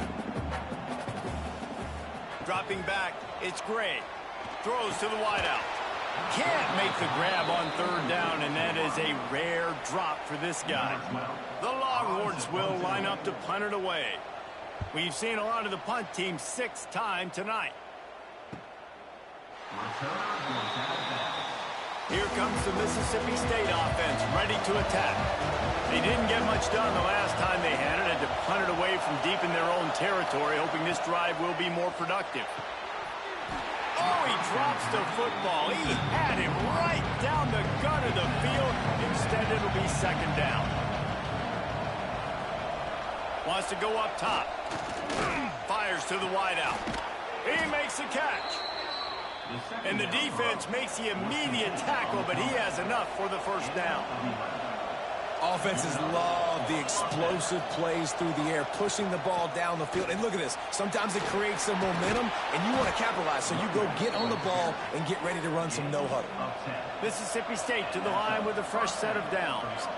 Dropping back, it's Gray. Throws to the wideout. Can't make the grab on 3rd down, and that is a rare drop for this guy. The Longhorns will line up to punt it away. We've seen a lot of the punt team 6 times tonight. Here comes the Mississippi State offense, ready to attack. They didn't get much done the last time they had it. Had to punt it away from deep in their own territory, hoping this drive will be more productive. Oh, he drops the football. He had him right down the gut of the field. Instead, it'll be 2nd down. Wants to go up top. Fires to the wideout. He makes the catch. And the defense makes the immediate tackle, but he has enough for the 1st down. Offenses love the explosive plays through the air, pushing the ball down the field. And look at this. Sometimes it creates some momentum, and you want to capitalize. So you go get on the ball and get ready to run some no-huddle. Mississippi State to the line with a fresh set of downs.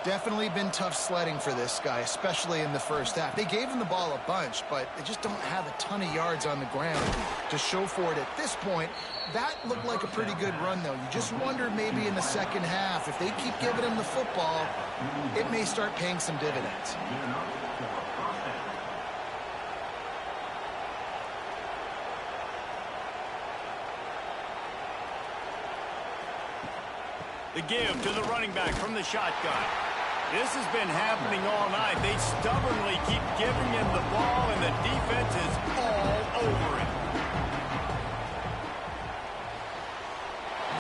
Definitely been tough sledding for this guy, especially in the 1st half. They gave him the ball a bunch, but they just don't have a ton of yards on the ground to show for it at this point. That looked like a pretty good run, though. You just wonder maybe in the 2nd half, if they keep giving him the football, it may start paying some dividends. The give to the running back from the shotgun. This has been happening all night. They stubbornly keep giving him the ball, and the defense is all over it.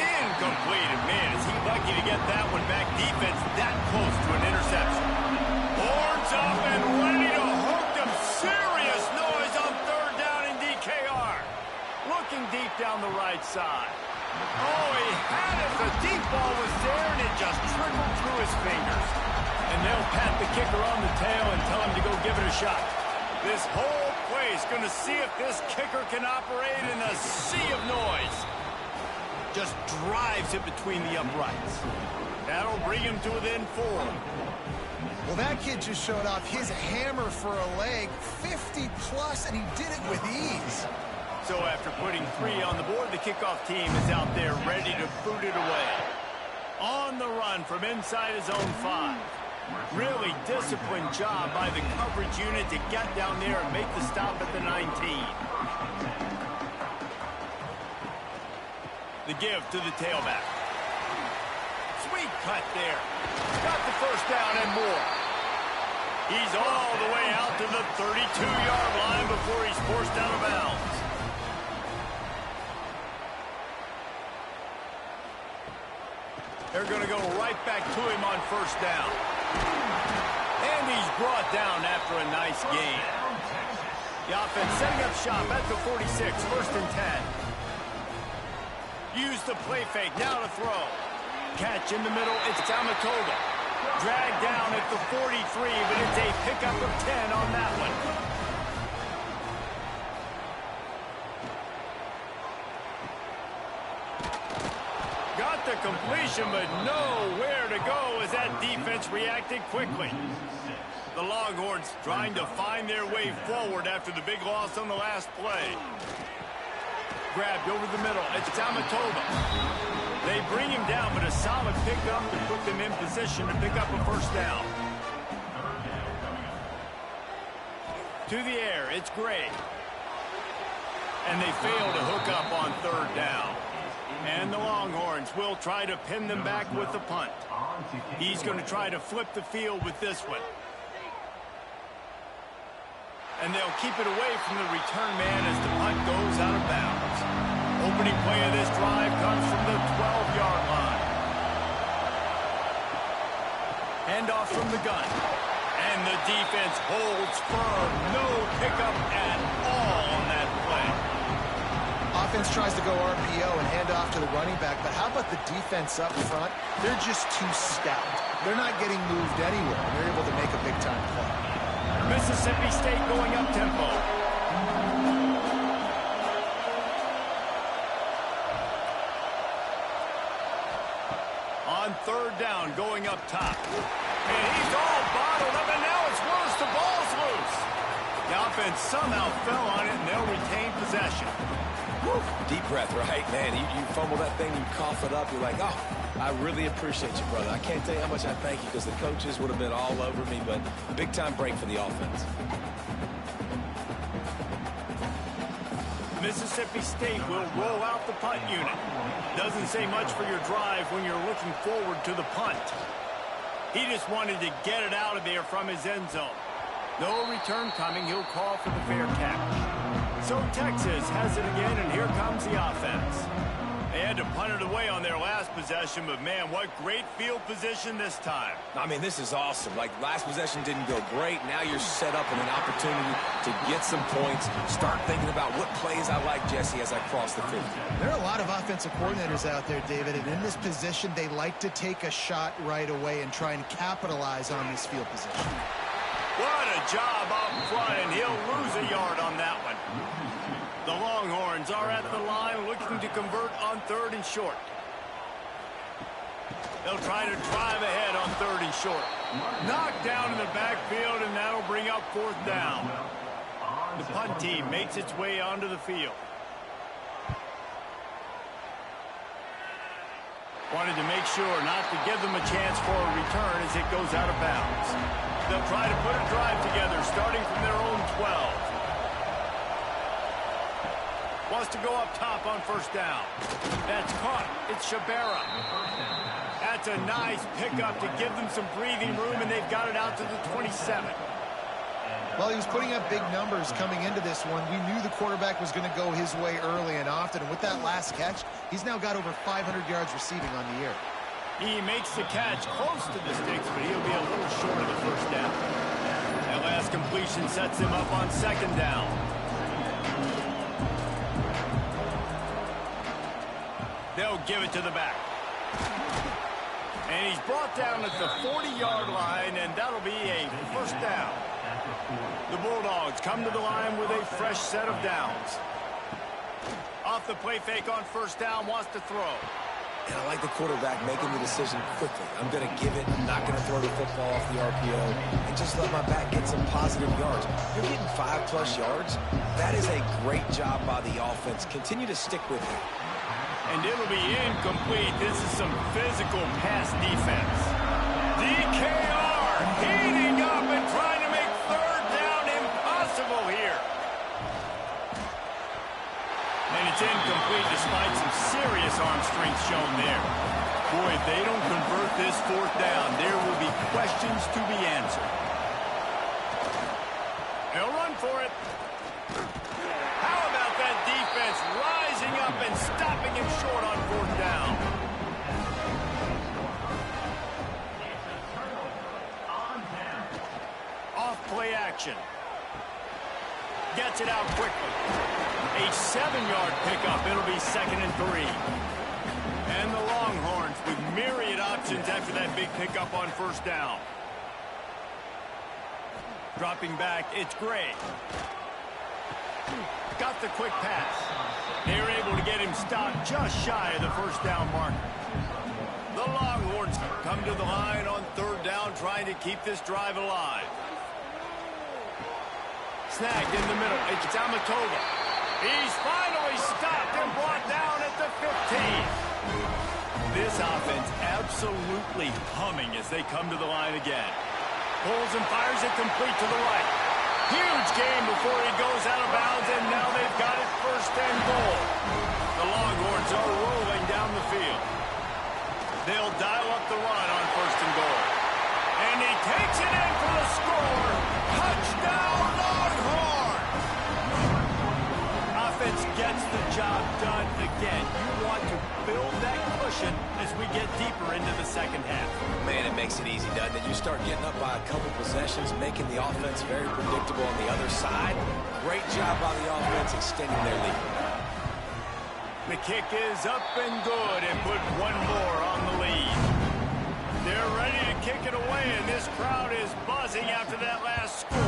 Incomplete. And man, is he lucky to get that one back. Defense that close to an interception. Horns up and ready to hook them. Serious noise on 3rd down in DKR. Looking deep down the right side. Oh, he had it. The deep ball was there, and it just trickled through his fingers. And they'll pat the kicker on the tail and tell him to go give it a shot. This whole place going to see if this kicker can operate in a sea of noise. Just drives it between the uprights. That'll bring him to within 4. Well, that kid just showed off his hammer for a leg, 50+, and he did it with ease. So after putting 3 on the board, the kickoff team is out there ready to boot it away. On the run from inside his own 5. Really disciplined job by the coverage unit to get down there and make the stop at the 19. The give to the tailback. Sweet cut there. Got the 1st down and more. He's all the way out to the 32-yard line before he's forced out of bounds. They're going to go right back to him on 1st down. And he's brought down after a nice gain. The offense setting up shop at the 46, 1st and 10. Use the play fake, now to throw. Catch in the middle, it's Tamatoga. Dragged down at the 43, but it's a pickup of 10 on that one. Got the completion, but nowhere to go as that defense reacted quickly. The Longhorns trying to find their way forward after the big loss on the last play. Grabbed over the middle. It's Tamatoga. They bring him down, but a solid pickup to put them in position to pick up a 1st down. To the air, it's Gray. And they fail to hook up on 3rd down. And the Longhorns will try to pin them back with the punt. He's going to try to flip the field with this one. And they'll keep it away from the return man as the punt goes out of bounds. Opening play of this drive comes from the 12-yard line. Handoff from the gun. And the defense holds firm. No pickup at all on that play. Offense tries to go RPO and hand off to the running back, but how about the defense up front? They're just too stout. They're not getting moved anywhere. They're able to make a big-time play. Mississippi State going up-tempo. On on third down going up top. And he's all bottled up, and now it's worse. The ball's loose. The offense somehow fell on it, and they'll retain possession. Woo. Deep breath, right? Man, you fumble that thing, you cough it up, you're like, oh, I really appreciate you, brother. I can't tell you how much I thank you because the coaches would have been all over me, but big-time break for the offense. Mississippi State will roll out the punt unit. Doesn't say much for your drive when you're looking forward to the punt. He just wanted to get it out of there from his end zone. No return coming. He'll call for the fair catch. So Texas has it again, and here comes the offense. They had to punt it away on their last possession, but, man, what great field position this time. I mean, this is awesome. Like, last possession didn't go great. Now you're set up in an opportunity to get some points. Start thinking about what plays I like, Jesse, as I cross the 50. There are a lot of offensive coordinators out there, David, and in this position, they like to take a shot right away and try and capitalize on this field position. What a job up front, and he'll lose a yard on that one. The Longhorns are at the line looking to convert on third and short. They'll try to drive ahead on third and short. Knocked down in the backfield, and that'll bring up fourth down. The punt team makes its way onto the field. Wanted to make sure not to give them a chance for a return as it goes out of bounds. They'll try to put a drive together starting from their own 12. Wants to go up top on first down. That's caught. It's Shabera. That's a nice pickup to give them some breathing room, and they've got it out to the 27. Well, he was putting up big numbers coming into this one. We knew the quarterback was going to go his way early and often, and with that last catch, he's now got over 500 yards receiving on the year. He makes the catch close to the sticks, but he'll be a little short of the first down. That last completion sets him up on second down. They'll give it to the back. And he's brought down at the 40-yard line, and that'll be a first down. The Bulldogs come to the line with a fresh set of downs. Off the play fake on first down, wants to throw. And I like the quarterback making the decision quickly. I'm going to give it. I'm not going to throw the football off the RPO and just let my back get some positive yards. You're getting 5+ yards. That is a great job by the offense. Continue to stick with it. And it'll be incomplete. This is some physical pass defense. DKR heating up and trying to make third down impossible here. And it's incomplete despite some serious arm strength shown there. Boy, if they don't convert this fourth down, there will be questions to be answered. They'll run for it. How about that defense rising up and stopping him short on fourth down? Off play action. Gets it out quickly. A 7-yard pickup. It'll be 2nd and 3. And the Longhorns with myriad options after that big pickup on first down. Dropping back, it's Gray. Got the quick pass. They were able to get him stopped just shy of the first down marker. The Longhorns come to the line on third down, trying to keep this drive alive. Snagged in the middle. It's Amatova. He's finally stopped and brought down at the 15. This offense absolutely humming as they come to the line again. Pulls and fires it complete to the right. Huge game before he goes out of bounds, and now they've got it 1st and goal. The Longhorns are rolling down the field. They'll dial up the run on 1st and goal. And he takes it in for the score. Touchdown, Longhorns! Offense gets the job done again. You want to build that cushion as we get deeper into the second half. Man, it makes it easy, doesn't it? You start getting up by a couple possessions, making the offense very predictable on the other side. Great job by the offense extending their lead. The kick is up and good, and put one more on the lead. They're ready to kick it away, and this crowd is buzzing after that last score.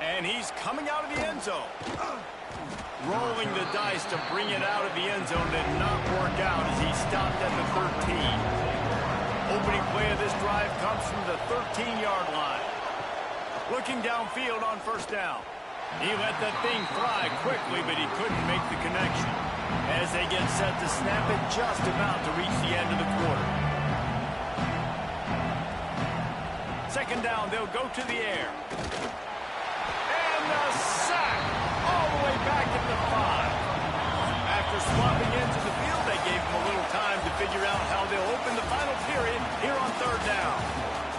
And he's coming out of the end zone. Rolling the dice to bring it out of the end zone did not work out as he stopped at the 13. Opening play of this drive comes from the 13-yard line. Looking downfield on first down. He let that thing fly quickly, but he couldn't make the connection. As they get set to snap it, just about to reach the end of the quarter. Second down, they'll go to the air. And the sack all the way back at the 5. After swapping into the field, they gave him a little time to figure out how they'll open the final period here on third down.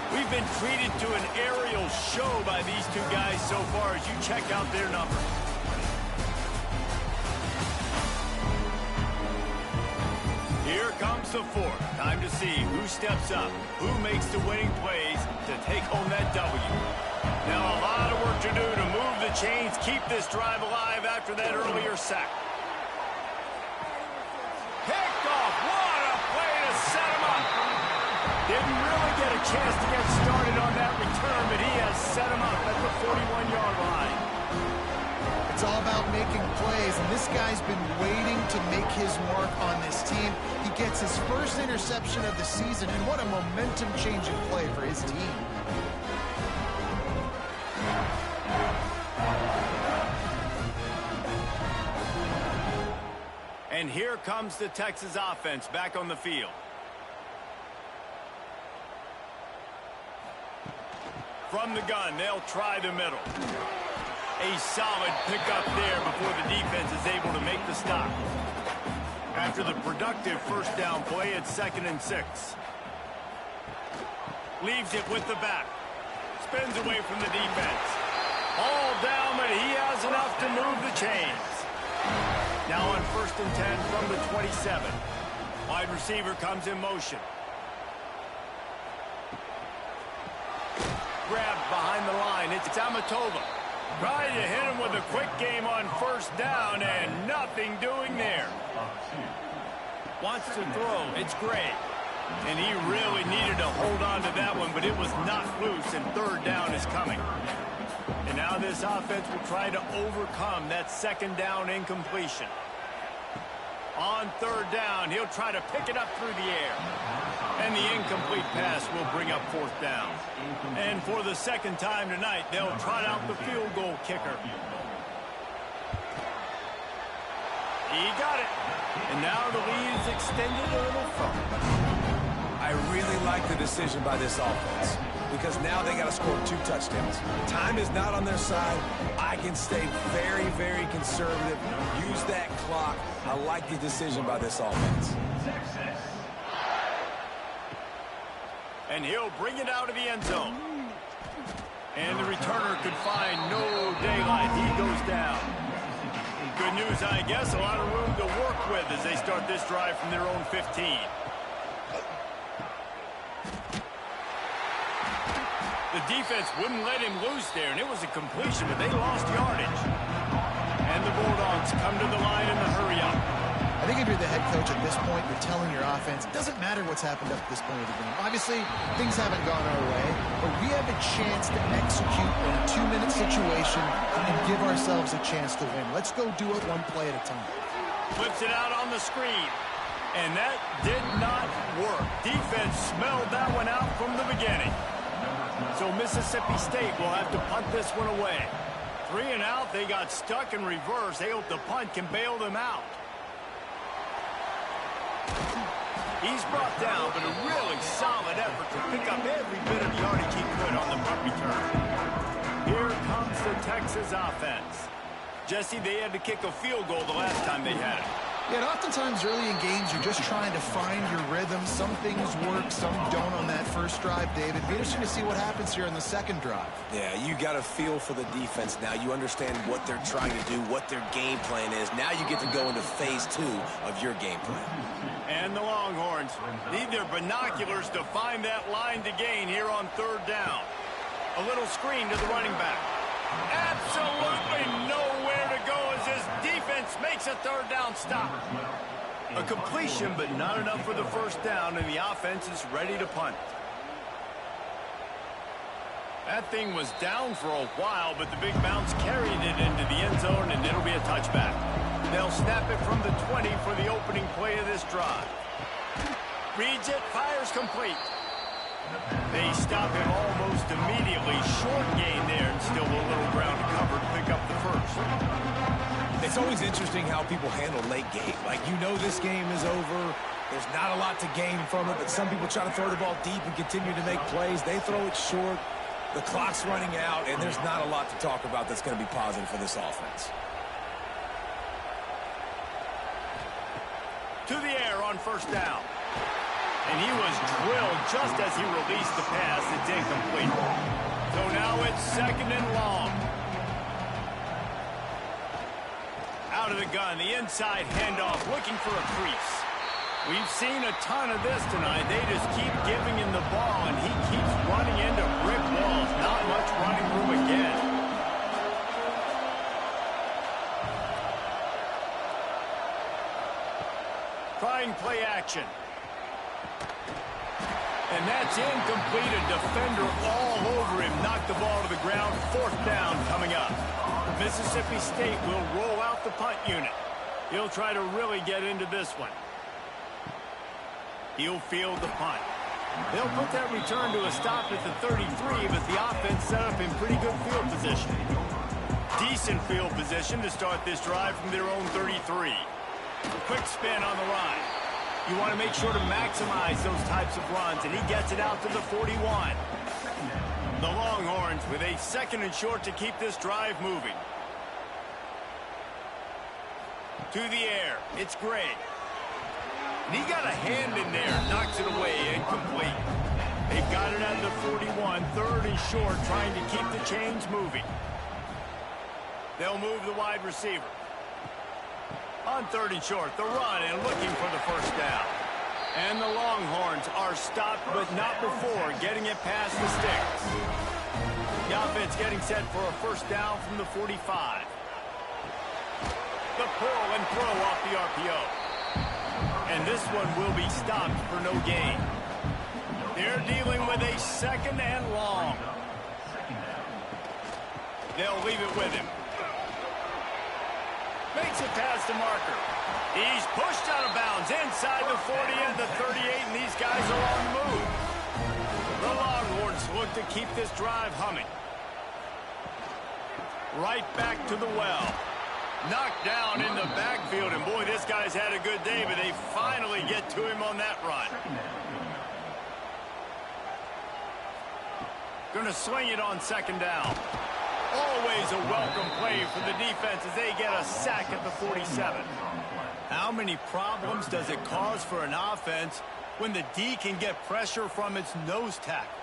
We've been treated to an aerial show by these two guys so far as you check out their numbers. Here comes the fourth. Time to see who steps up, who makes the winning plays to take home that W. Now a lot of work to do to move the chains, keep this drive alive after that earlier sack. Picked off. What a play to set him up. Didn't really get a chance to get started on that return, but he has set him up at the 41-yard line. It's all about making plays, and this guy's been waiting to make his mark on this team. He gets his first interception of the season, and what a momentum-changing play for his team. And here comes the Texas offense back on the field. From the gun, they'll try the middle. A solid pickup there before the defense is able to make the stop. After the productive first down play, it's 2nd and 6. Leaves it with the back. Spins away from the defense. All down, but he has enough to move the chains. Now on 1st and 10 from the 27. Wide receiver comes in motion. Grabbed behind the line. It's Amatova. Trying to hit him with a quick game on first down, and nothing doing there. Wants to throw. It's Gray. And he really needed to hold on to that one, but it was not loose, and third down is coming. And now this offense will try to overcome that second down incompletion. On third down, he'll try to pick it up through the air. And the incomplete pass will bring up fourth down. And for the second time tonight, they'll trot out the field goal kicker. He got it. And now the lead is extended a little further. I really like the decision by this offense because now they got to score 2 touchdowns. Time is not on their side. I can stay very, very conservative. Use that clock. I like the decision by this offense. And he'll bring it out of the end zone. And the returner could find no daylight. He goes down. Good news, I guess. A lot of room to work with as they start this drive from their own 15. The defense wouldn't let him loose there, and it was a completion, but they lost yardage. And the Bulldogs come to the line in the hurry-up. I think if you're the head coach at this point, you're telling your offense, it doesn't matter what's happened up to this point of the game. Obviously, things haven't gone our way, but we have a chance to execute in a 2-minute situation and give ourselves a chance to win. Let's go do it one play at a time. Flips it out on the screen, and that did not work. Defense smelled that one out from the beginning. So Mississippi State will have to punt this one away. 3 and out, they got stuck in reverse. They hope the punt can bail them out. He's brought down, but a really solid effort to pick up every bit of yardage he could on the punt return. Here comes the Texas offense. Jesse, they had to kick a field goal the last time they had it. Yeah, and oftentimes early in games, you're just trying to find your rhythm. Some things work, some don't on that first drive, David. Be interesting to see what happens here in the second drive. Yeah, you got a feel for the defense now. You understand what they're trying to do, what their game plan is. Now you get to go into phase 2 of your game plan. And the Longhorns need their binoculars to find that line to gain here on third down. A little screen to the running back. Absolutely nowhere to go as this defense makes a third down stop. A completion, but not enough for the first down, and the offense is ready to punt. That thing was down for a while, but the big bounce carried it into the end zone, and it'll be a touchback. They'll snap it from the 20 for the opening play of this drive. Reads it, fires complete. They stop him almost immediately. Short gain there, and still a little ground to cover to pick up the first. It's always interesting how people handle late game. Like, you know this game is over. There's not a lot to gain from it, but some people try to throw the ball deep and continue to make plays. They throw it short. The clock's running out, and there's not a lot to talk about that's going to be positive for this offense. To the air on first down. And he was drilled just as he released the pass. It's incomplete. So now it's second and long. Out of the gun, the inside handoff, looking for a crease. We've seen a ton of this tonight. They just keep giving him the ball, and he keeps running into brick walls. Not much running room again. Trying play action. And that's incomplete. A defender all over him. Knocked the ball to the ground. Fourth down coming up. Mississippi State will roll out the punt unit. He'll try to really get into this one. He'll field the punt. They'll put that return to a stop at the 33, but the offense set up in pretty good field position. Decent field position to start this drive from their own 33. Quick spin on the run. You want to make sure to maximize those types of runs, and he gets it out to the 41. The Longhorns with a second and short to keep this drive moving. To the air. It's Gray. And he got a hand in there, knocks it away, incomplete. They've got it at the 41, third and short, trying to keep the chains moving. They'll move the wide receiver. On third and short, the run and looking for the first down. And the Longhorns are stopped, but not before getting it past the sticks. The offense getting set for a first down from the 45. The pull and throw off the RPO. And this one will be stopped for no gain. They're dealing with a second and long. They'll leave it with him. Makes it past the marker. He's pushed out of bounds inside the 40 and the 38, and these guys are on the move. The Longhorns look to keep this drive humming. Right back to the well. Knocked down in the backfield, and boy, this guy's had a good day, but they finally get to him on that run. Gonna swing it on second down. Always a welcome play for the defense as they get a sack at the 47. How many problems does it cause for an offense when the D can get pressure from its nose tackle?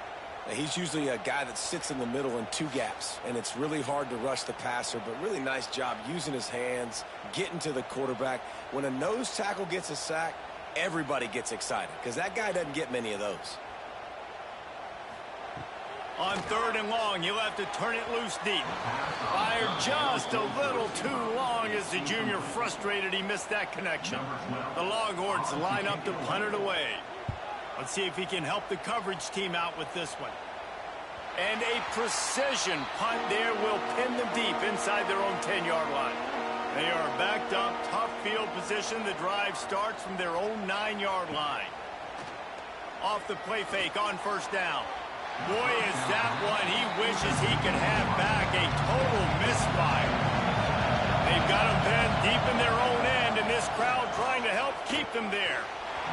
He's usually a guy that sits in the middle in two gaps, and it's really hard to rush the passer, but really nice job using his hands, getting to the quarterback. When a nose tackle gets a sack, everybody gets excited because that guy doesn't get many of those. On third and long, he'll have to turn it loose deep. Fired just a little too long as the junior frustrated he missed that connection. The Longhorns line up to punt it away. Let's see if he can help the coverage team out with this one. And a precision punt there will pin them deep inside their own 10-yard line. They are backed up, tough field position. The drive starts from their own 9-yard line. Off the play fake on first down. Boy, is that one he wishes he could have back. A total misfire. They've got him pinned deep in their own end, and this crowd trying to help keep them there.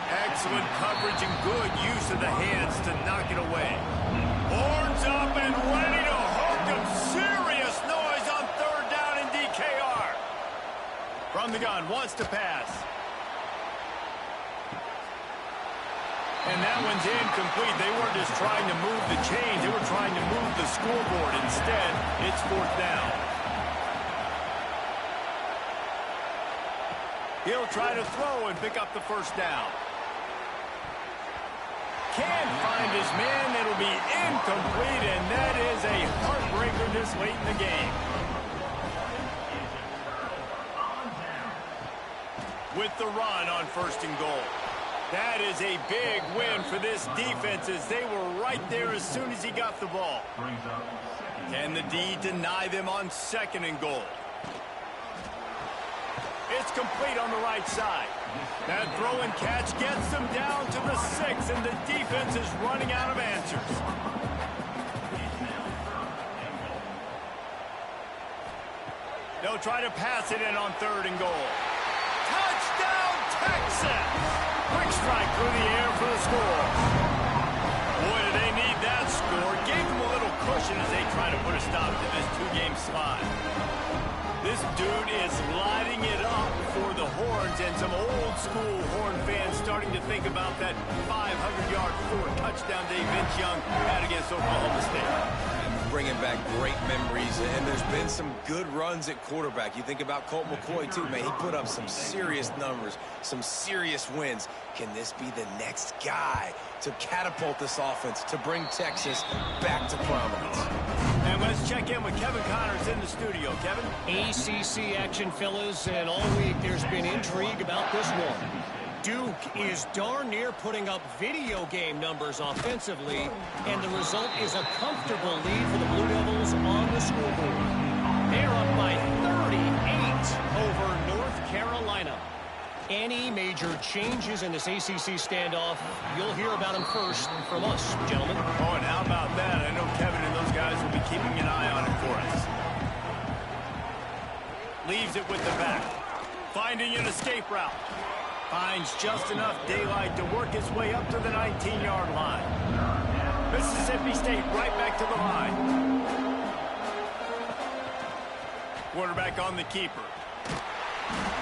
Excellent coverage and good use of the hands to knock it away. Horns up and ready to hook them. Serious noise on third down in DKR. From the gun, wants to pass. And that one's incomplete. They weren't just trying to move the chains. They were trying to move the scoreboard. Instead, it's fourth down. He'll try to throw and pick up the first down. Can't find his man. It'll be incomplete, and that is a heartbreaker this late in the game. With the run on first and goal. That is a big win for this defense as they were right there as soon as he got the ball. Can the D deny them on 2nd and goal? It's complete on the right side. That throw and catch gets them down to the 6, and the defense is running out of answers. They'll try to pass it in on 3rd and goal. Touchdown, Texas! Quick strike through the air for the score. Boy, do they need that score. Gave them a little cushion as they try to put a stop to this 2-game slide. This dude is lighting it up for the Horns, and some old-school Horn fans starting to think about that 500-yard 4-touchdown day Vince Young had against Oklahoma State. Bringing back great memories, and there's been some good runs at quarterback. You think about Colt McCoy, too, man. He put up some serious numbers, some serious wins. Can this be the next guy to catapult this offense, to bring Texas back to prominence? And let's check in with Kevin Connors in the studio. Kevin? ACC action, fellas, and all week there's been intrigue about this one. Duke is darn near putting up video game numbers offensively, and the result is a comfortable lead for the Blue Devils on the scoreboard. They're up by 38 over North Carolina. Any major changes in this ACC standoff, you'll hear about them first from us, gentlemen. Oh, and how about that? I know Kevin and those guys will be keeping an eye on it for us. Leaves it with the back. Finding an escape route. Finds just enough daylight to work his way up to the 19-yard line. Mississippi State right back to the line. Quarterback on the keeper.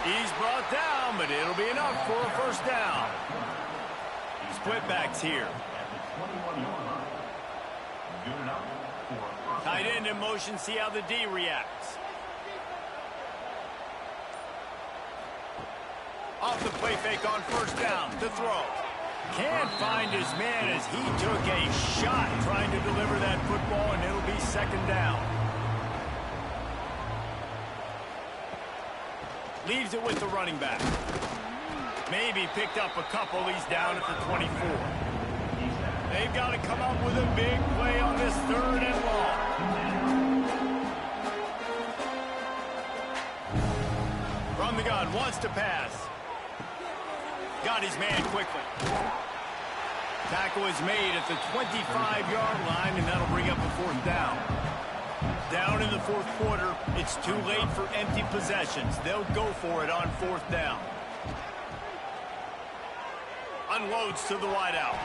He's brought down, but it'll be enough for a 1st down. Split backs here. Tight end in motion, see how the D reacts. Off the play fake on 1st down to throw. Can't find his man as he took a shot trying to deliver that football, and it'll be 2nd down. Leaves it with the running back. Maybe picked up a couple. He's down at the 24. They've got to come up with a big play on this 3rd and long. From the gun, wants to pass. Got his man quickly. Tackle is made at the 25-yard line, and that'll bring up a 4th down. Down in the 4th quarter, it's too late for empty possessions. They'll go for it on 4th down. Unloads to the wideout.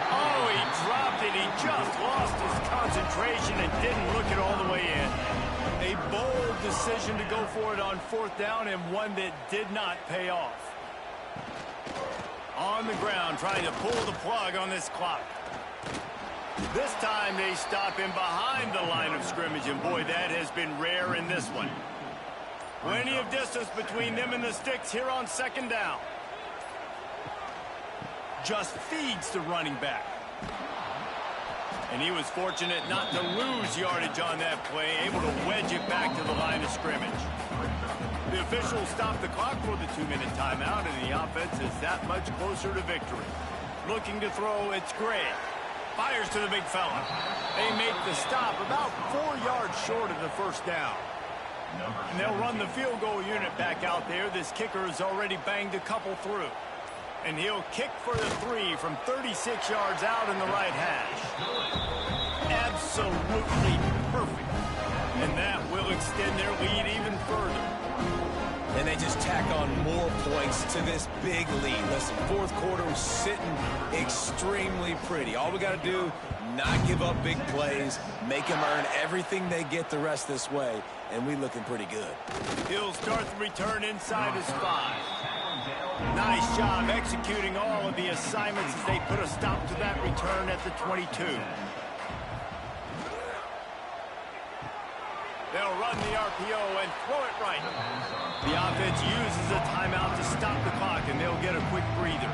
Oh, he dropped it. He just lost his concentration and didn't look it all the way in. A bold decision to go for it on 4th down, and one that did not pay off. On the ground, trying to pull the plug on this clock. This time they stop him behind the line of scrimmage, and boy, that has been rare in this one. Plenty of distance between them and the sticks here on 2nd down. Just feeds the running back. And he was fortunate not to lose yardage on that play, able to wedge it back to the line of scrimmage. The officials stop the clock for the 2-minute timeout, and the offense is that much closer to victory. Looking to throw, it's Gray. Fires to the big fella. They make the stop about 4 yards short of the 1st down. And they'll run the field goal unit back out there. This kicker has already banged a couple through. And he'll kick for the 3 from 36 yards out in the right hash. Absolutely perfect. And that will extend their lead even further. And they just tack on more points to this big lead. Listen, 4th quarter was sitting extremely pretty. All we got to do, not give up big plays, make them earn everything they get the rest this way, and we looking pretty good. He'll start the return inside his 5. Nice job executing all of the assignments as they put a stop to that return at the 22. They'll run the RPO and throw it right. The offense uses a timeout to stop the clock, and they'll get a quick breather.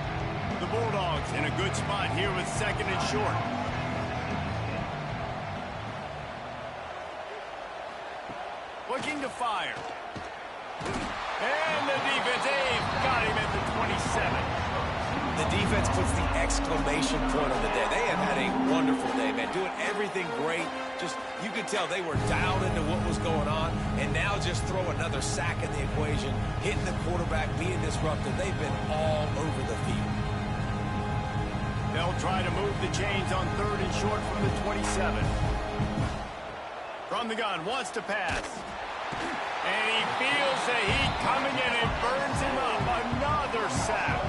The Bulldogs in a good spot here with 2nd and short. Looking to fire. And the defense, they've got him at the 27. The defense defense puts the exclamation point on the day. They have had a wonderful day, man. Doing everything great. Just, you could tell they were dialed into what was going on, and now just throw another sack in the equation, hitting the quarterback, being disruptive. They've been all over the field. They'll try to move the chains on 3rd and short from the 27. From the gun, wants to pass. And he feels the heat coming in and burns him up. Another sack.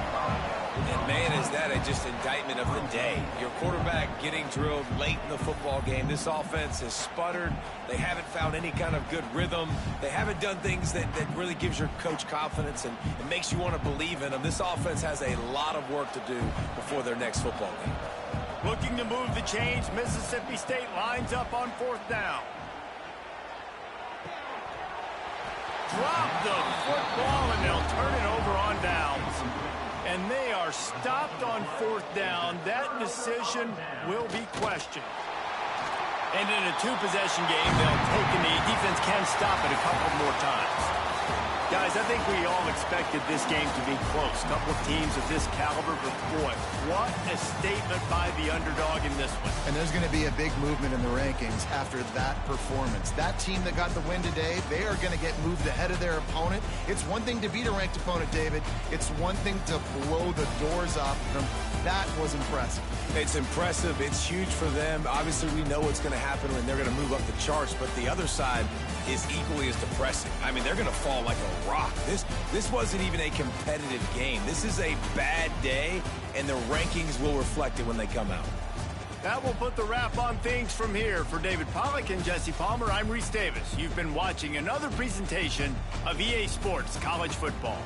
And, man, is that just indictment of the day. Your quarterback getting drilled late in the football game. This offense has sputtered. They haven't found any kind of good rhythm. They haven't done things that really gives your coach confidence and it makes you want to believe in them. This offense has a lot of work to do before their next football game. Looking to move the chains, Mississippi State lines up on 4th down. Drop the football, and they'll turn it over on downs. And they are stopped on 4th down. That decision will be questioned. And in a 2-possession game, they'll take a knee. Defense can stop it a couple more times. Guys, I think we all expected this game to be close. A couple of teams of this caliber, but boy, what a statement by the underdog in this one. And there's going to be a big movement in the rankings after that performance. That team that got the win today, they are going to get moved ahead of their opponent. It's one thing to beat a ranked opponent, David. It's one thing to blow the doors off them. That was impressive. It's impressive. It's huge for them. Obviously, we know what's going to happen when they're going to move up the charts, but the other side is equally as depressing. I mean, they're going to fall like a rock. This wasn't even a competitive game. This is a bad day, and the rankings will reflect it when they come out. That will put the wrap on things from here. For David Pollack and Jesse Palmer, I'm Reese Davis. You've been watching another presentation of EA Sports College Football.